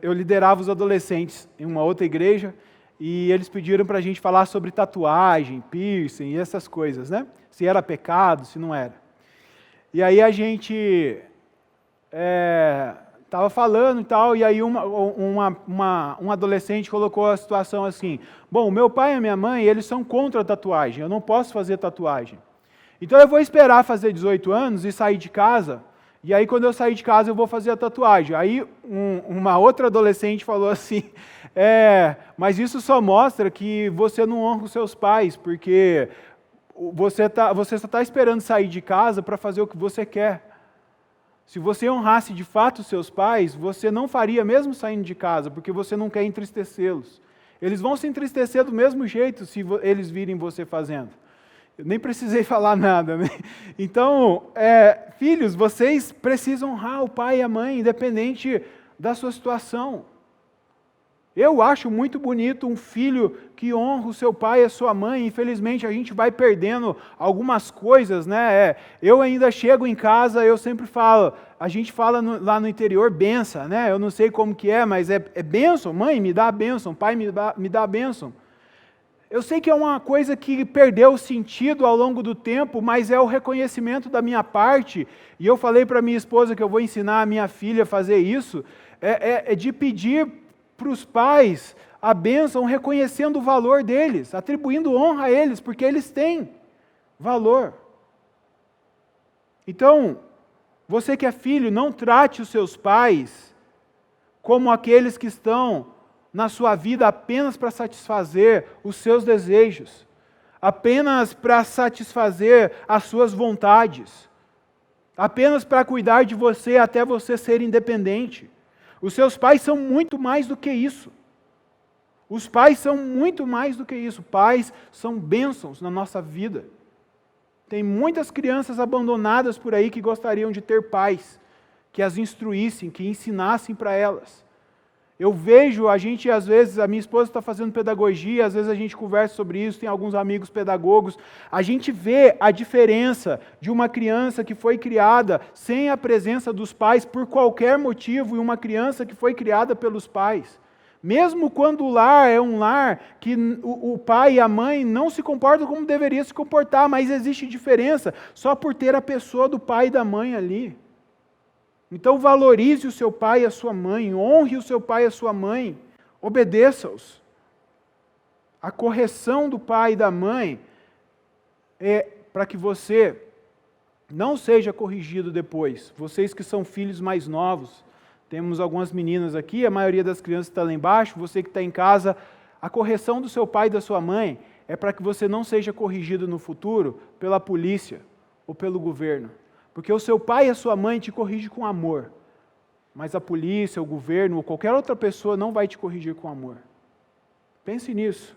eu liderava os adolescentes em uma outra igreja e eles pediram para a gente falar sobre tatuagem, piercing e essas coisas, Se era pecado, se não era. E aí a gente estava falando e tal, e aí um adolescente colocou a situação assim: bom, meu pai e a minha mãe, eles são contra a tatuagem, eu não posso fazer tatuagem. Então eu vou esperar fazer 18 anos e sair de casa, e aí quando eu sair de casa eu vou fazer a tatuagem. Aí uma outra adolescente falou assim: mas isso só mostra que você não honra os seus pais, porque você só está esperando sair de casa para fazer o que você quer. Se você honrasse de fato os seus pais, você não faria mesmo saindo de casa, porque você não quer entristecê-los. Eles vão se entristecer do mesmo jeito se eles virem você fazendo. Eu nem precisei falar nada, Então, filhos, vocês precisam honrar o pai e a mãe, independente da sua situação. Eu acho muito bonito um filho que honra o seu pai e a sua mãe. Infelizmente, a gente vai perdendo algumas coisas, Eu ainda chego em casa, eu sempre falo, a gente fala lá no interior, benção, Eu não sei como que é, mas é bênção. Mãe, me dá a bênção. Pai, me dá a bênção. Eu sei que é uma coisa que perdeu o sentido ao longo do tempo, mas é o reconhecimento da minha parte, e eu falei para minha esposa que eu vou ensinar a minha filha a fazer isso, é de pedir para os pais a bênção reconhecendo o valor deles, atribuindo honra a eles, porque eles têm valor. Então, você que é filho, não trate os seus pais como aqueles que estão na sua vida apenas para satisfazer os seus desejos, apenas para satisfazer as suas vontades, apenas para cuidar de você até você ser independente. Os seus pais são muito mais do que isso. Os pais são muito mais do que isso. Pais são bênçãos na nossa vida. Tem muitas crianças abandonadas por aí que gostariam de ter pais, que as instruíssem, que ensinassem para elas. Eu vejo, às vezes, a minha esposa está fazendo pedagogia, às vezes a gente conversa sobre isso, tem alguns amigos pedagogos, a gente vê a diferença de uma criança que foi criada sem a presença dos pais por qualquer motivo e uma criança que foi criada pelos pais. Mesmo quando o lar é um lar que o pai e a mãe não se comportam como deveria se comportar, mas existe diferença só por ter a pessoa do pai e da mãe ali. Então valorize o seu pai e a sua mãe, honre o seu pai e a sua mãe, obedeça-os. A correção do pai e da mãe é para que você não seja corrigido depois. Vocês que são filhos mais novos, temos algumas meninas aqui, a maioria das crianças está lá embaixo, você que está em casa, a correção do seu pai e da sua mãe é para que você não seja corrigido no futuro pela polícia ou pelo governo. Porque o seu pai e a sua mãe te corrigem com amor, mas a polícia, o governo ou qualquer outra pessoa não vai te corrigir com amor. Pense nisso.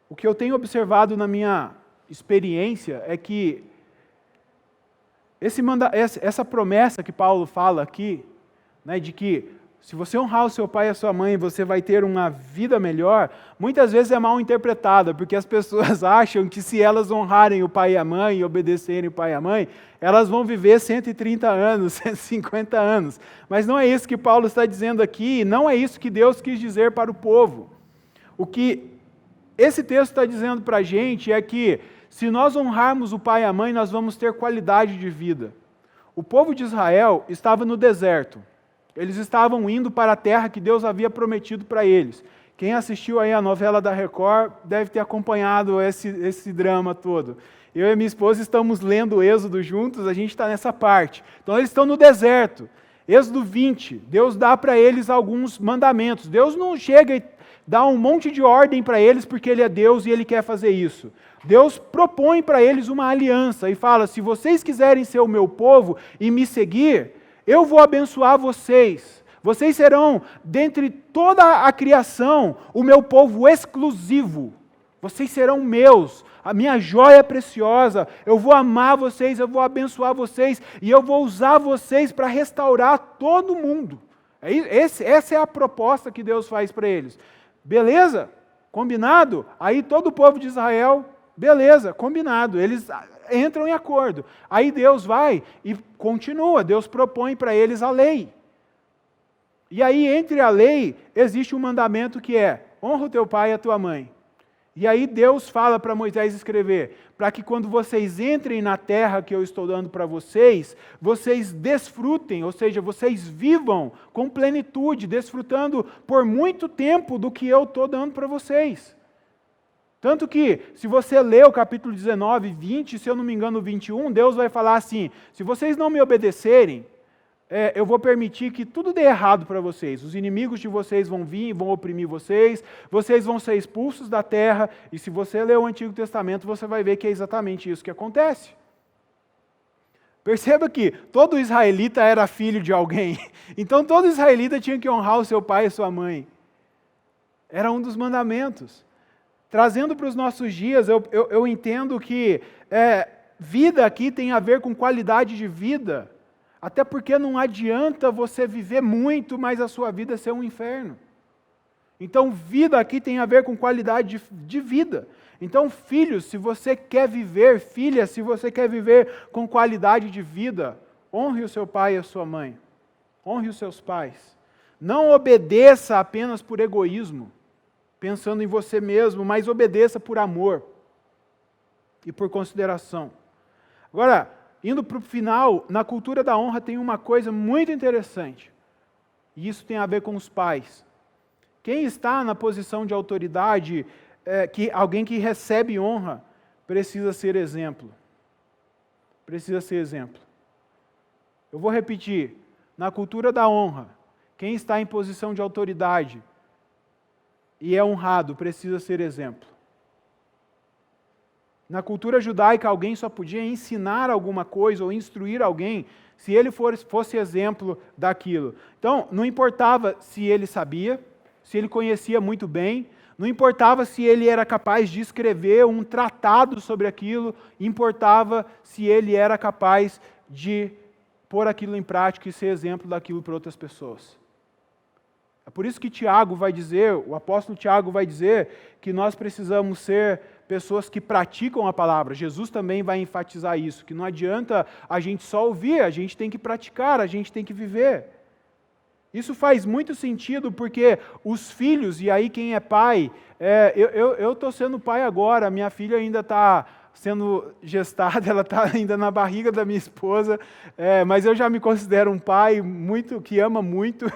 O que eu tenho observado na minha experiência é que essa promessa que Paulo fala aqui, né, de que se você honrar o seu pai e a sua mãe, você vai ter uma vida melhor, muitas vezes é mal interpretada, porque as pessoas acham que se elas honrarem o pai e a mãe e obedecerem o pai e a mãe, elas vão viver 130 anos, 150 anos. Mas não é isso que Paulo está dizendo aqui, não é isso que Deus quis dizer para o povo. O que esse texto está dizendo para a gente é que se nós honrarmos o pai e a mãe, nós vamos ter qualidade de vida. O povo de Israel estava no deserto. Eles estavam indo para a terra que Deus havia prometido para eles. Quem assistiu aí a novela da Record deve ter acompanhado esse drama todo. Eu e minha esposa estamos lendo o Êxodo juntos, a gente está nessa parte. Então eles estão no deserto. Êxodo 20, Deus dá para eles alguns mandamentos. Deus não chega e dá um monte de ordem para eles porque Ele é Deus e Ele quer fazer isso. Deus propõe para eles uma aliança e fala, se vocês quiserem ser o meu povo e me seguir, eu vou abençoar vocês. Vocês serão, dentre toda a criação, o meu povo exclusivo. Vocês serão meus, a minha joia preciosa. Eu vou amar vocês, eu vou abençoar vocês e eu vou usar vocês para restaurar todo mundo. Essa é a proposta que Deus faz para eles. Beleza? Combinado? Aí todo o povo de Israel, beleza, combinado. Eles entram em acordo. Aí Deus vai e continua. Deus propõe para eles a lei. E aí, entre a lei, existe um mandamento que é: honra o teu pai e a tua mãe. E aí Deus fala para Moisés escrever, para que quando vocês entrem na terra que eu estou dando para vocês, vocês desfrutem, ou seja, vocês vivam com plenitude, desfrutando por muito tempo do que eu estou dando para vocês. Tanto que, se você ler o capítulo 19, 20, se eu não me engano, 21, Deus vai falar assim: se vocês não me obedecerem, eu vou permitir que tudo dê errado para vocês. Os inimigos de vocês vão vir e vão oprimir vocês, vocês vão ser expulsos da terra, e se você ler o Antigo Testamento, você vai ver que é exatamente isso que acontece. Perceba que todo israelita era filho de alguém, então todo israelita tinha que honrar o seu pai e sua mãe. Era um dos mandamentos. Trazendo para os nossos dias, eu entendo que vida aqui tem a ver com qualidade de vida, até porque não adianta você viver muito, mas a sua vida ser um inferno. Então, vida aqui tem a ver com qualidade de vida. Então, filhos, se você quer viver, filha, se você quer viver com qualidade de vida, honre o seu pai e a sua mãe. Honre os seus pais. Não obedeça apenas por egoísmo. pensando em você mesmo, mas obedeça por amor e por consideração. Agora, indo para o final, na cultura da honra tem uma coisa muito interessante, e isso tem a ver com os pais. Quem está na posição de autoridade, alguém que recebe honra, precisa ser exemplo. Precisa ser exemplo. Eu vou repetir. Na cultura da honra, quem está em posição de autoridade e é honrado precisa ser exemplo. Na cultura judaica, alguém só podia ensinar alguma coisa ou instruir alguém se ele fosse exemplo daquilo. Então, não importava se ele sabia, se ele conhecia muito bem, não importava se ele era capaz de escrever um tratado sobre aquilo, importava se ele era capaz de pôr aquilo em prática e ser exemplo daquilo para outras pessoas. É por isso que Tiago vai dizer, o apóstolo Tiago vai dizer que nós precisamos ser pessoas que praticam a palavra. Jesus também vai enfatizar isso, que não adianta a gente só ouvir, a gente tem que praticar, a gente tem que viver. Isso faz muito sentido porque os filhos, e aí quem é pai, eu estou sendo pai agora, minha filha ainda está sendo gestada, ela está ainda na barriga da minha esposa, mas eu já me considero um pai muito que ama muito,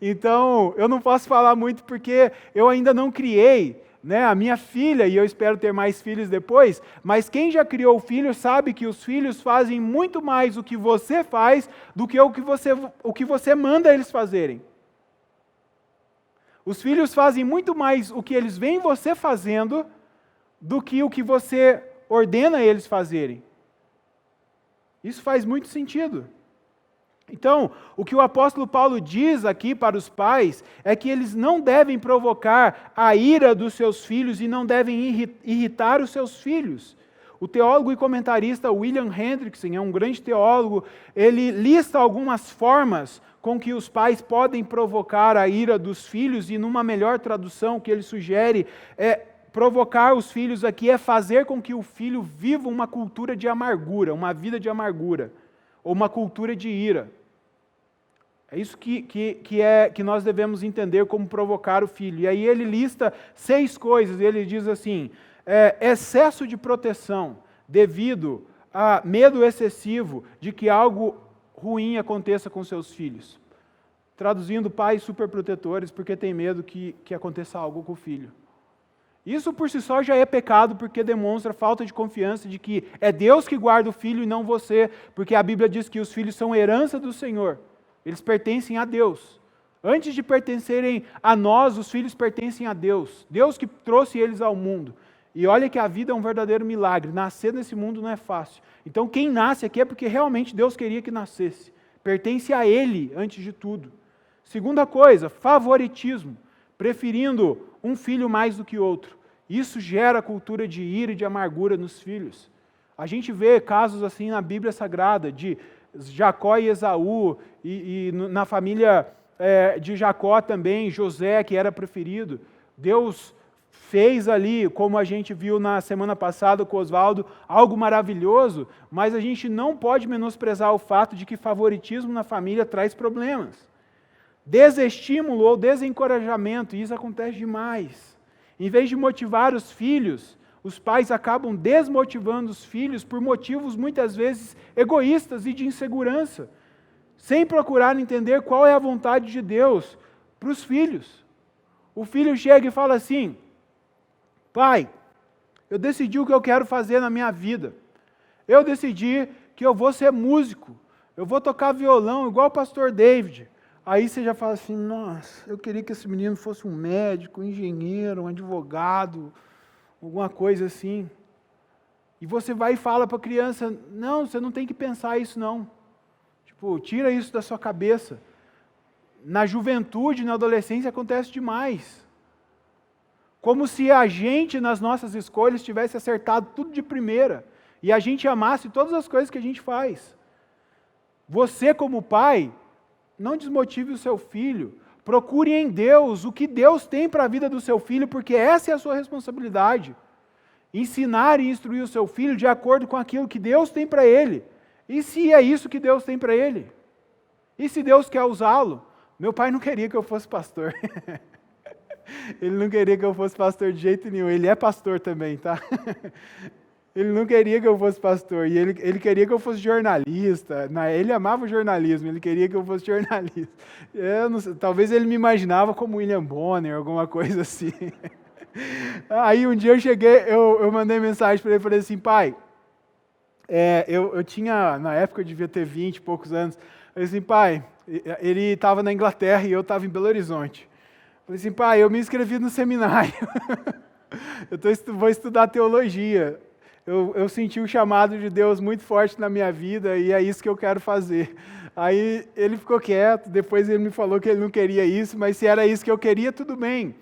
então eu não posso falar muito porque eu ainda não criei, né, a minha filha, e eu espero ter mais filhos depois, mas quem já criou filho sabe que os filhos fazem muito mais o que você faz do que o que você manda eles fazerem. Os filhos fazem muito mais o que eles veem você fazendo do que o que você ordena eles fazerem. Isso faz muito sentido. Então, o que o apóstolo Paulo diz aqui para os pais é que eles não devem provocar a ira dos seus filhos e não devem irritar os seus filhos. O teólogo e comentarista William Hendrickson é um grande teólogo, ele lista algumas formas com que os pais podem provocar a ira dos filhos e numa melhor tradução que ele sugere provocar os filhos aqui é fazer com que o filho viva uma cultura de amargura, uma vida de amargura, ou uma cultura de ira. É isso que nós devemos entender como provocar o filho. E aí ele lista 6 coisas, ele diz assim, excesso de proteção devido a medo excessivo de que algo ruim aconteça com seus filhos. Traduzindo, pais superprotetores porque tem medo que aconteça algo com o filho. Isso por si só já é pecado, porque demonstra falta de confiança de que é Deus que guarda o filho e não você, porque a Bíblia diz que os filhos são herança do Senhor, eles pertencem a Deus. Antes de pertencerem a nós, os filhos pertencem a Deus, Deus que trouxe eles ao mundo. E olha que a vida é um verdadeiro milagre, nascer nesse mundo não é fácil. Então quem nasce aqui é porque realmente Deus queria que nascesse, pertence a Ele antes de tudo. Segunda coisa, favoritismo, preferindo um filho mais do que outro. Isso gera cultura de ira e de amargura nos filhos. A gente vê casos assim na Bíblia Sagrada, de Jacó e Esaú, e na família de Jacó também, José, que era preferido. Deus fez ali, como a gente viu na semana passada com Oswaldo, algo maravilhoso, mas a gente não pode menosprezar o fato de que favoritismo na família traz problemas. Desestímulo ou desencorajamento, isso acontece demais. Em vez de motivar os filhos, os pais acabam desmotivando os filhos por motivos muitas vezes egoístas e de insegurança, sem procurar entender qual é a vontade de Deus para os filhos. O filho chega e fala assim, pai, eu decidi o que eu quero fazer na minha vida. Eu decidi que eu vou ser músico, eu vou tocar violão igual o pastor David. Aí você já fala assim, nossa, eu queria que esse menino fosse um médico, um engenheiro, um advogado, alguma coisa assim. E você vai e fala para a criança, não, você não tem que pensar isso não. Tipo, tira isso da sua cabeça. Na juventude, na adolescência, acontece demais. Como se a gente, nas nossas escolhas, tivesse acertado tudo de primeira. E a gente amasse todas as coisas que a gente faz. Você, como pai, não desmotive o seu filho. Procure em Deus o que Deus tem para a vida do seu filho, porque essa é a sua responsabilidade. Ensinar e instruir o seu filho de acordo com aquilo que Deus tem para ele. E se é isso que Deus tem para ele? E se Deus quer usá-lo? Meu pai não queria que eu fosse pastor. Ele não queria que eu fosse pastor de jeito nenhum. Ele é pastor também, tá? Ele não queria que eu fosse pastor. E ele queria que eu fosse jornalista. Ele amava o jornalismo, ele queria que eu fosse jornalista. Talvez ele me imaginava como William Bonner, alguma coisa assim. Aí um dia eu cheguei, eu mandei mensagem para ele e falei assim, pai, eu tinha, na época eu devia ter 20 e poucos anos, eu falei assim, pai, ele estava na Inglaterra e eu estava em Belo Horizonte. Eu falei assim, pai, eu me inscrevi no seminário, vou estudar teologia. Eu senti o chamado de Deus muito forte na minha vida e é isso que eu quero fazer. Aí ele ficou quieto, depois ele me falou que ele não queria isso, mas se era isso que eu queria, tudo bem.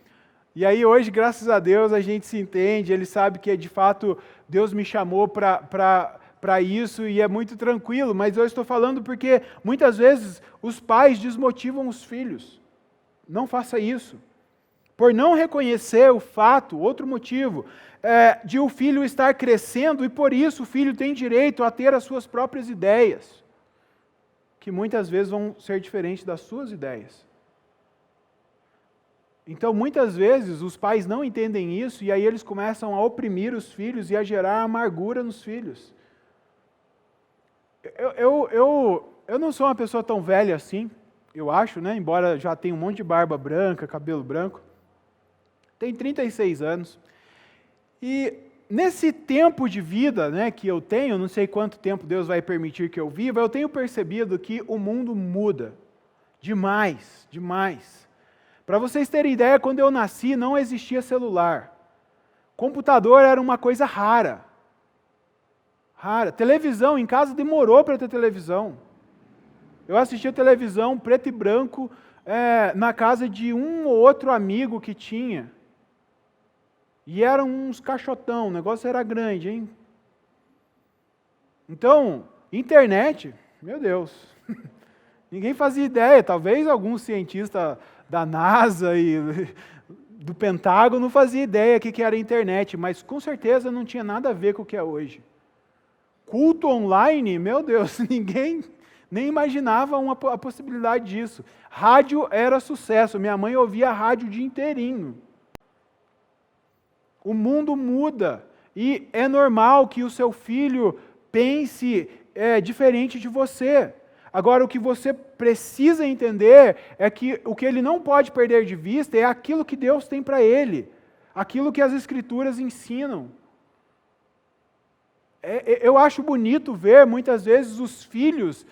E aí hoje, graças a Deus, a gente se entende, ele sabe que de fato Deus me chamou para isso e é muito tranquilo, mas eu estou falando porque muitas vezes os pais desmotivam os filhos. Não faça isso. Por não reconhecer o fato, outro motivo, de o filho estar crescendo e por isso o filho tem direito a ter as suas próprias ideias, que muitas vezes vão ser diferentes das suas ideias. Então, muitas vezes, os pais não entendem isso e aí eles começam a oprimir os filhos e a gerar amargura nos filhos. Eu não sou uma pessoa tão velha assim, eu acho, né? Embora já tenha um monte de barba branca, cabelo branco. Tenho 36 anos. E nesse tempo de vida, né, que eu tenho, não sei quanto tempo Deus vai permitir que eu viva, eu tenho percebido que o mundo muda demais, demais. Para vocês terem ideia, quando eu nasci não existia celular. Computador era uma coisa rara. Rara. Televisão, em casa demorou para ter televisão. Eu assistia televisão preto e branco na casa de um ou outro amigo que tinha. E eram uns caixotão, o negócio era grande, hein? Então, internet, meu Deus, ninguém fazia ideia, talvez algum cientista da NASA e do Pentágono fazia ideia do que era internet, mas com certeza não tinha nada a ver com o que é hoje. Culto online, meu Deus, ninguém nem imaginava a possibilidade disso. Rádio era sucesso, minha mãe ouvia rádio o dia inteirinho. O mundo muda e é normal que o seu filho pense diferente de você. Agora, o que você precisa entender é que o que ele não pode perder de vista é aquilo que Deus tem para ele, aquilo que as Escrituras ensinam. Eu acho bonito ver, muitas vezes, os filhos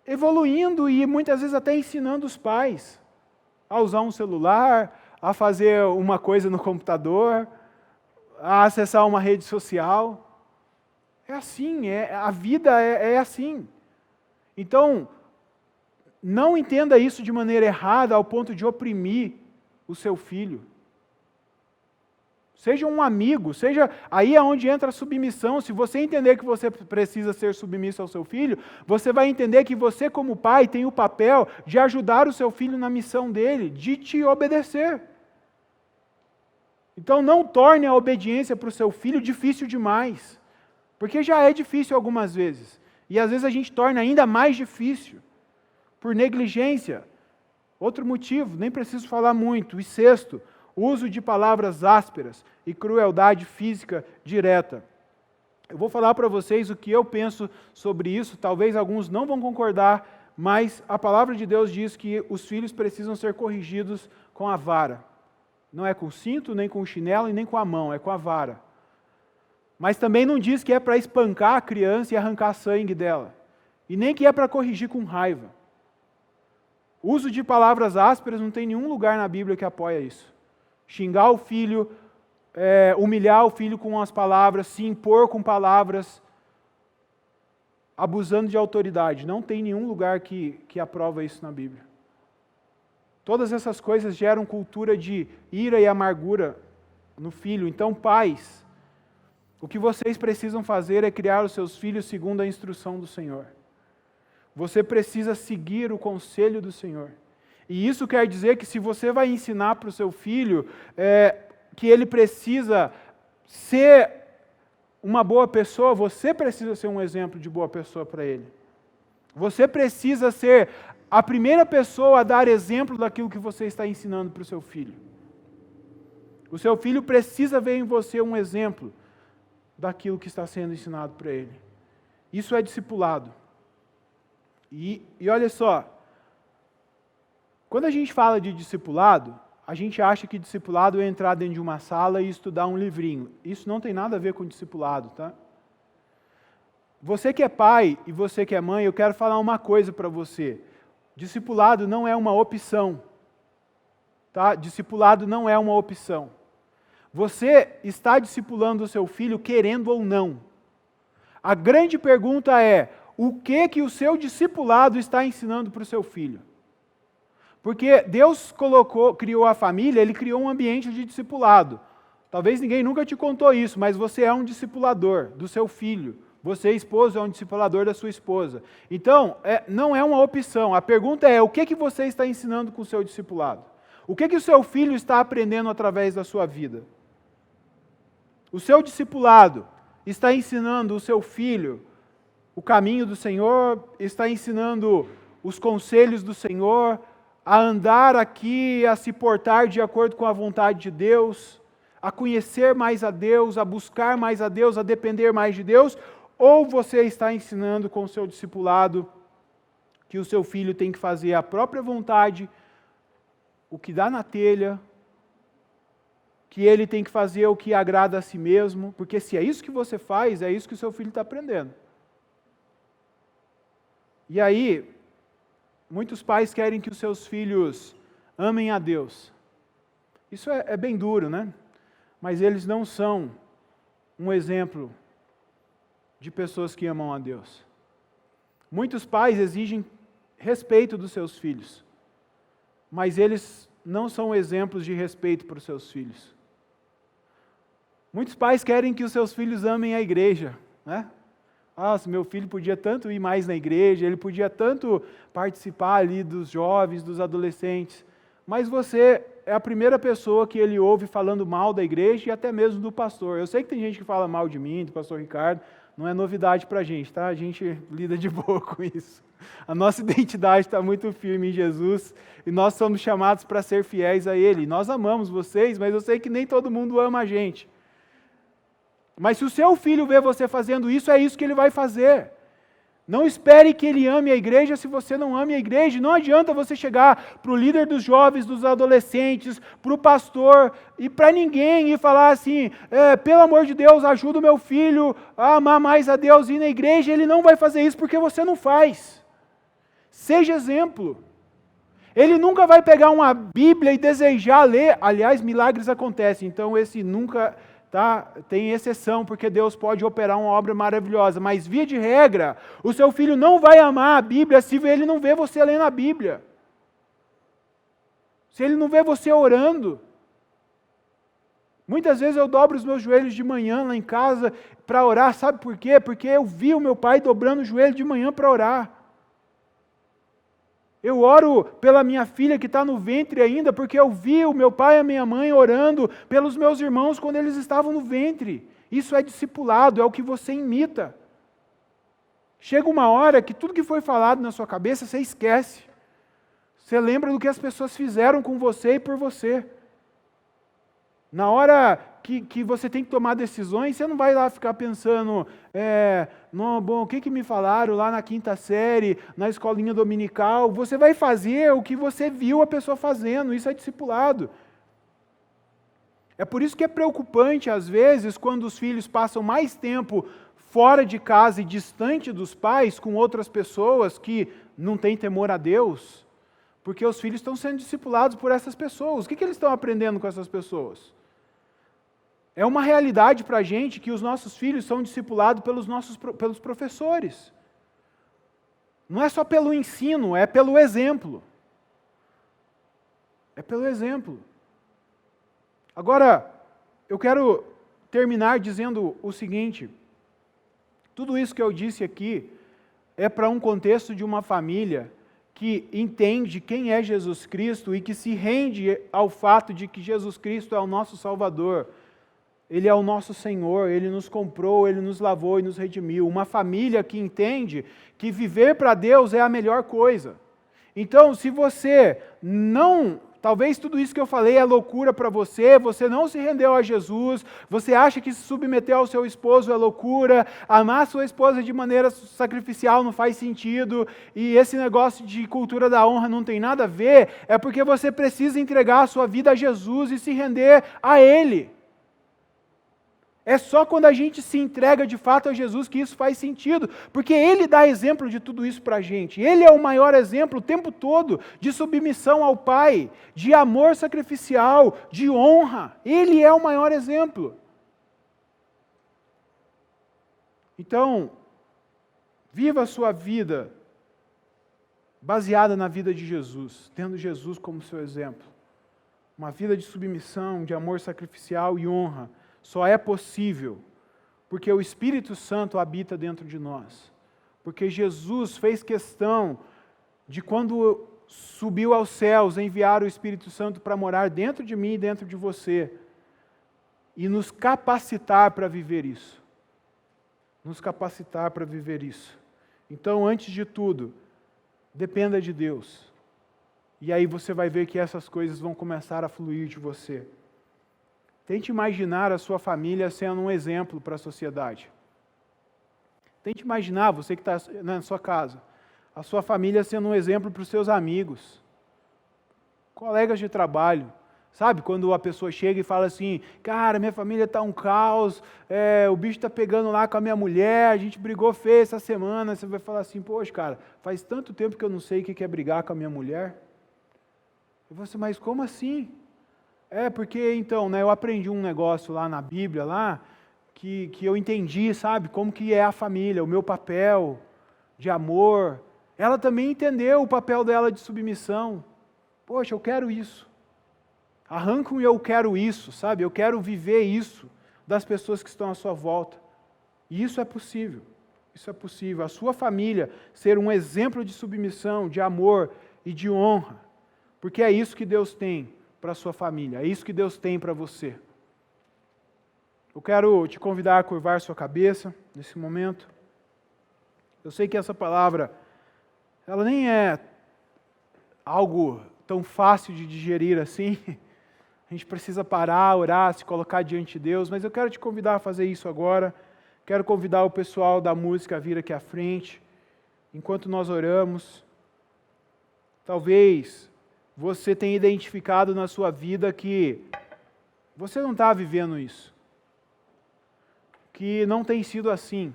evoluindo e muitas vezes até ensinando os pais a usar um celular, a fazer uma coisa no computador, a acessar uma rede social. É assim, a vida é assim. Então, não entenda isso de maneira errada ao ponto de oprimir o seu filho. Seja um amigo, seja aí é onde entra a submissão. Se você entender que você precisa ser submisso ao seu filho, você vai entender que você, como pai, tem o papel de ajudar o seu filho na missão dele, de te obedecer. Então não torne a obediência para o seu filho difícil demais, porque já é difícil algumas vezes, e às vezes a gente torna ainda mais difícil, por negligência. Outro motivo, nem preciso falar muito. E sexto, uso de palavras ásperas e crueldade física direta. Eu vou falar para vocês o que eu penso sobre isso, talvez alguns não vão concordar, mas a palavra de Deus diz que os filhos precisam ser corrigidos com a vara. Não é com o cinto, nem com o chinelo e nem com a mão, é com a vara. Mas também não diz que é para espancar a criança e arrancar sangue dela. E nem que é para corrigir com raiva. O uso de palavras ásperas não tem nenhum lugar na Bíblia que apoia isso. Xingar o filho, humilhar o filho com as palavras, se impor com palavras, abusando de autoridade. Não tem nenhum lugar que aprova isso na Bíblia. Todas essas coisas geram cultura de ira e amargura no filho. Então, pais, o que vocês precisam fazer é criar os seus filhos segundo a instrução do Senhor. Você precisa seguir o conselho do Senhor. E isso quer dizer que se você vai ensinar para o seu filho que ele precisa ser uma boa pessoa, você precisa ser um exemplo de boa pessoa para ele. Você precisa ser a primeira pessoa a dar exemplo daquilo que você está ensinando para o seu filho. O seu filho precisa ver em você um exemplo daquilo que está sendo ensinado para ele. Isso é discipulado. E olha só, quando a gente fala de discipulado, a gente acha que discipulado é entrar dentro de uma sala e estudar um livrinho. Isso não tem nada a ver com discipulado, tá? Você que é pai e você que é mãe, eu quero falar uma coisa para você. Discipulado não é uma opção. Tá? Discipulado não é uma opção. Você está discipulando o seu filho querendo ou não. A grande pergunta é, o que o seu discipulado está ensinando para o seu filho? Porque Deus criou a família, Ele criou um ambiente de discipulado. Talvez ninguém nunca te contou isso, mas você é um discipulador do seu filho. Você, esposo, é um discipulador da sua esposa. Então, não é uma opção. A pergunta é, o que você está ensinando com o seu discipulado? O que o seu filho está aprendendo através da sua vida? O seu discipulado está ensinando o seu filho o caminho do Senhor, está ensinando os conselhos do Senhor, a andar aqui, a se portar de acordo com a vontade de Deus, a conhecer mais a Deus, a buscar mais a Deus, a depender mais de Deus, ou você está ensinando com o seu discipulado que o seu filho tem que fazer a própria vontade, o que dá na telha, que ele tem que fazer o que agrada a si mesmo, porque se é isso que você faz, é isso que o seu filho está aprendendo. E aí, muitos pais querem que os seus filhos amem a Deus. Isso é bem duro, né? Mas eles não são um exemplo de pessoas que amam a Deus. Muitos pais exigem respeito dos seus filhos, mas eles não são exemplos de respeito para os seus filhos. Muitos pais querem que os seus filhos amem a igreja, né? Nossa, meu filho podia tanto ir mais na igreja, ele podia tanto participar ali dos jovens, dos adolescentes, mas você é a primeira pessoa que ele ouve falando mal da igreja e até mesmo do pastor. Eu sei que tem gente que fala mal de mim, do pastor Ricardo, não é novidade para a gente, tá? A gente lida de boa com isso. A nossa identidade está muito firme em Jesus e nós somos chamados para ser fiéis a Ele. Nós amamos vocês, mas eu sei que nem todo mundo ama a gente. Mas se o seu filho vê você fazendo isso, é isso que ele vai fazer. Não espere que ele ame a igreja se você não ama a igreja. Não adianta você chegar para o líder dos jovens, dos adolescentes, para o pastor e para ninguém e falar assim, pelo amor de Deus, ajuda o meu filho a amar mais a Deus e ir na igreja. Ele não vai fazer isso porque você não faz. Seja exemplo. Ele nunca vai pegar uma Bíblia e desejar ler. Aliás, milagres acontecem, então esse nunca... Tá? Tem exceção, porque Deus pode operar uma obra maravilhosa, mas via de regra, o seu filho não vai amar a Bíblia se ele não vê você lendo a Bíblia. Se ele não vê você orando. Muitas vezes eu dobro os meus joelhos de manhã lá em casa para orar, sabe por quê? Porque eu vi o meu pai dobrando o joelho de manhã para orar. Eu oro pela minha filha que está no ventre ainda, porque eu vi o meu pai e a minha mãe orando pelos meus irmãos quando eles estavam no ventre. Isso é discipulado, é o que você imita. Chega uma hora que tudo que foi falado na sua cabeça, você esquece. Você lembra do que as pessoas fizeram com você e por você. Na hora que você tem que tomar decisões, você não vai lá ficar pensando, o que me falaram lá na 5ª série, na escolinha dominical. Você vai fazer o que você viu a pessoa fazendo, isso é discipulado. É por isso que é preocupante, às vezes, quando os filhos passam mais tempo fora de casa e distante dos pais, com outras pessoas que não têm temor a Deus, porque os filhos estão sendo discipulados por essas pessoas. O que eles estão aprendendo com essas pessoas? É uma realidade para a gente que os nossos filhos são discipulados pelos professores. Não é só pelo ensino, é pelo exemplo. É pelo exemplo. Agora, eu quero terminar dizendo o seguinte. Tudo isso que eu disse aqui é para um contexto de uma família que entende quem é Jesus Cristo e que se rende ao fato de que Jesus Cristo é o nosso Salvador. Ele é o nosso Senhor, Ele nos comprou, Ele nos lavou e nos redimiu. Uma família que entende que viver para Deus é a melhor coisa. Então, se você não Talvez tudo isso que eu falei é loucura para você, você não se rendeu a Jesus, você acha que se submeter ao seu esposo é loucura, amar sua esposa de maneira sacrificial não faz sentido, e esse negócio de cultura da honra não tem nada a ver, é porque você precisa entregar a sua vida a Jesus e se render a Ele. É só quando a gente se entrega de fato a Jesus que isso faz sentido, porque Ele dá exemplo de tudo isso para a gente. Ele é o maior exemplo o tempo todo de submissão ao Pai, de amor sacrificial, de honra. Ele é o maior exemplo. Então, viva a sua vida baseada na vida de Jesus, tendo Jesus como seu exemplo. Uma vida de submissão, de amor sacrificial e honra. Só é possível porque o Espírito Santo habita dentro de nós. Porque Jesus fez questão de, quando subiu aos céus, enviar o Espírito Santo para morar dentro de mim e dentro de você. E nos capacitar para viver isso. Nos capacitar para viver isso. Então, antes de tudo, dependa de Deus. E aí você vai ver que essas coisas vão começar a fluir de você. Tente imaginar a sua família sendo um exemplo para a sociedade. Tente imaginar, você que está na sua casa, a sua família sendo um exemplo para os seus amigos, colegas de trabalho. Sabe, quando a pessoa chega e fala assim, cara, minha família está um caos, o bicho está pegando lá com a minha mulher, a gente brigou feio essa semana. Você vai falar assim, poxa, cara, faz tanto tempo que eu não sei o que é brigar com a minha mulher. E você, mas como assim? Porque então, eu aprendi um negócio lá na Bíblia, lá, que eu entendi, sabe, como que é a família, o meu papel de amor. Ela também entendeu o papel dela de submissão. Poxa, eu quero isso. Arranca um eu quero isso, sabe, eu quero viver isso das pessoas que estão à sua volta. E isso é possível, isso é possível. A sua família ser um exemplo de submissão, de amor e de honra, porque é isso que Deus tem para a sua família, é isso que Deus tem para você. Eu quero te convidar a curvar sua cabeça nesse momento. Eu sei que essa palavra, ela nem é algo tão fácil de digerir assim. A gente precisa parar, orar, se colocar diante de Deus, mas eu quero te convidar a fazer isso agora. Quero convidar o pessoal da música a vir aqui à frente, enquanto nós oramos. Talvez você tenha identificado na sua vida que você não está vivendo isso, que não tem sido assim.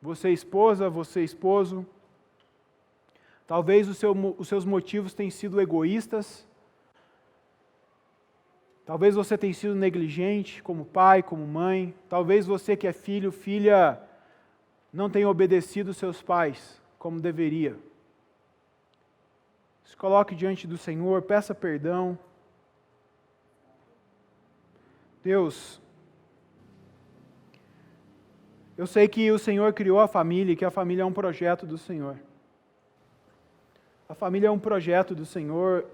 Você esposa, você esposo, talvez os seus motivos tenham sido egoístas, talvez você tenha sido negligente como pai, como mãe, talvez você que é filho, filha, não tenha obedecido seus pais como deveria. Se coloque diante do Senhor, peça perdão. Deus, eu sei que o Senhor criou a família e que a família é um projeto do Senhor. A família é um projeto do Senhor,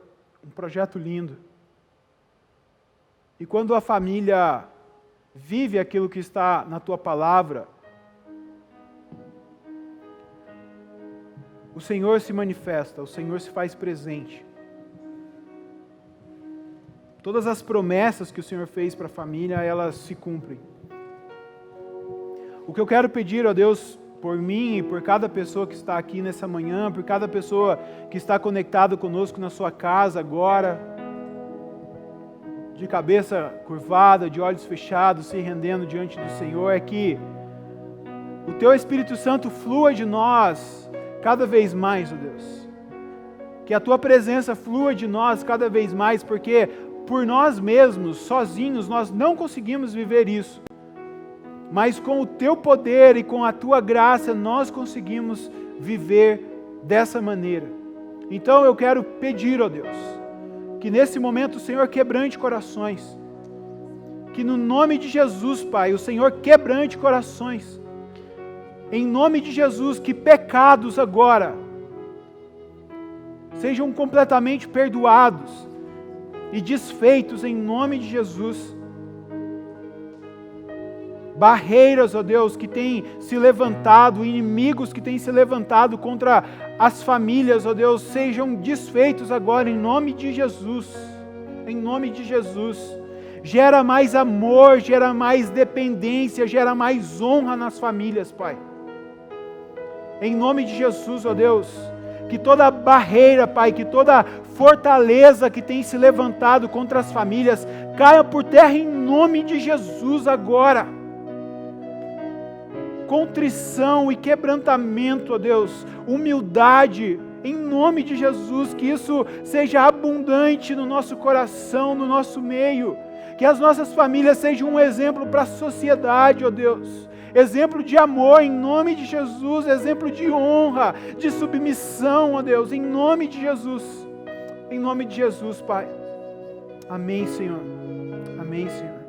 um projeto lindo. E quando a família vive aquilo que está na Tua palavra, o Senhor se manifesta, o Senhor se faz presente. Todas as promessas que o Senhor fez para a família, elas se cumprem. O que eu quero pedir a Deus por mim e por cada pessoa que está aqui nessa manhã, por cada pessoa que está conectada conosco na sua casa agora, de cabeça curvada, de olhos fechados, se rendendo diante do Senhor, é que o Teu Espírito Santo flua de nós cada vez mais, ó Deus. Que a Tua presença flua de nós cada vez mais, porque por nós mesmos, sozinhos, nós não conseguimos viver isso. Mas com o Teu poder e com a Tua graça, nós conseguimos viver dessa maneira. Então eu quero pedir, ó Deus, que nesse momento o Senhor quebrante corações. Que no nome de Jesus, Pai, o Senhor quebrante corações. Em nome de Jesus, que pecados agora sejam completamente perdoados e desfeitos em nome de Jesus. barreiras, ó Deus, que têm se levantado, inimigos que têm se levantado contra as famílias, ó Deus, sejam desfeitos agora em nome de Jesus. Em nome de Jesus. Gera mais amor, gera mais dependência, gera mais honra nas famílias, Pai. Em nome de Jesus, ó Deus, que toda barreira, Pai, que toda fortaleza que tem se levantado contra as famílias, caia por terra em nome de Jesus agora. Contrição e quebrantamento, ó Deus, humildade, em nome de Jesus, que isso seja abundante no nosso coração, no nosso meio, que as nossas famílias sejam um exemplo para a sociedade, ó Deus, exemplo de amor, em nome de Jesus, exemplo de honra, de submissão, ó Deus, em nome de Jesus, Pai. Amém, Senhor. Amém, Senhor.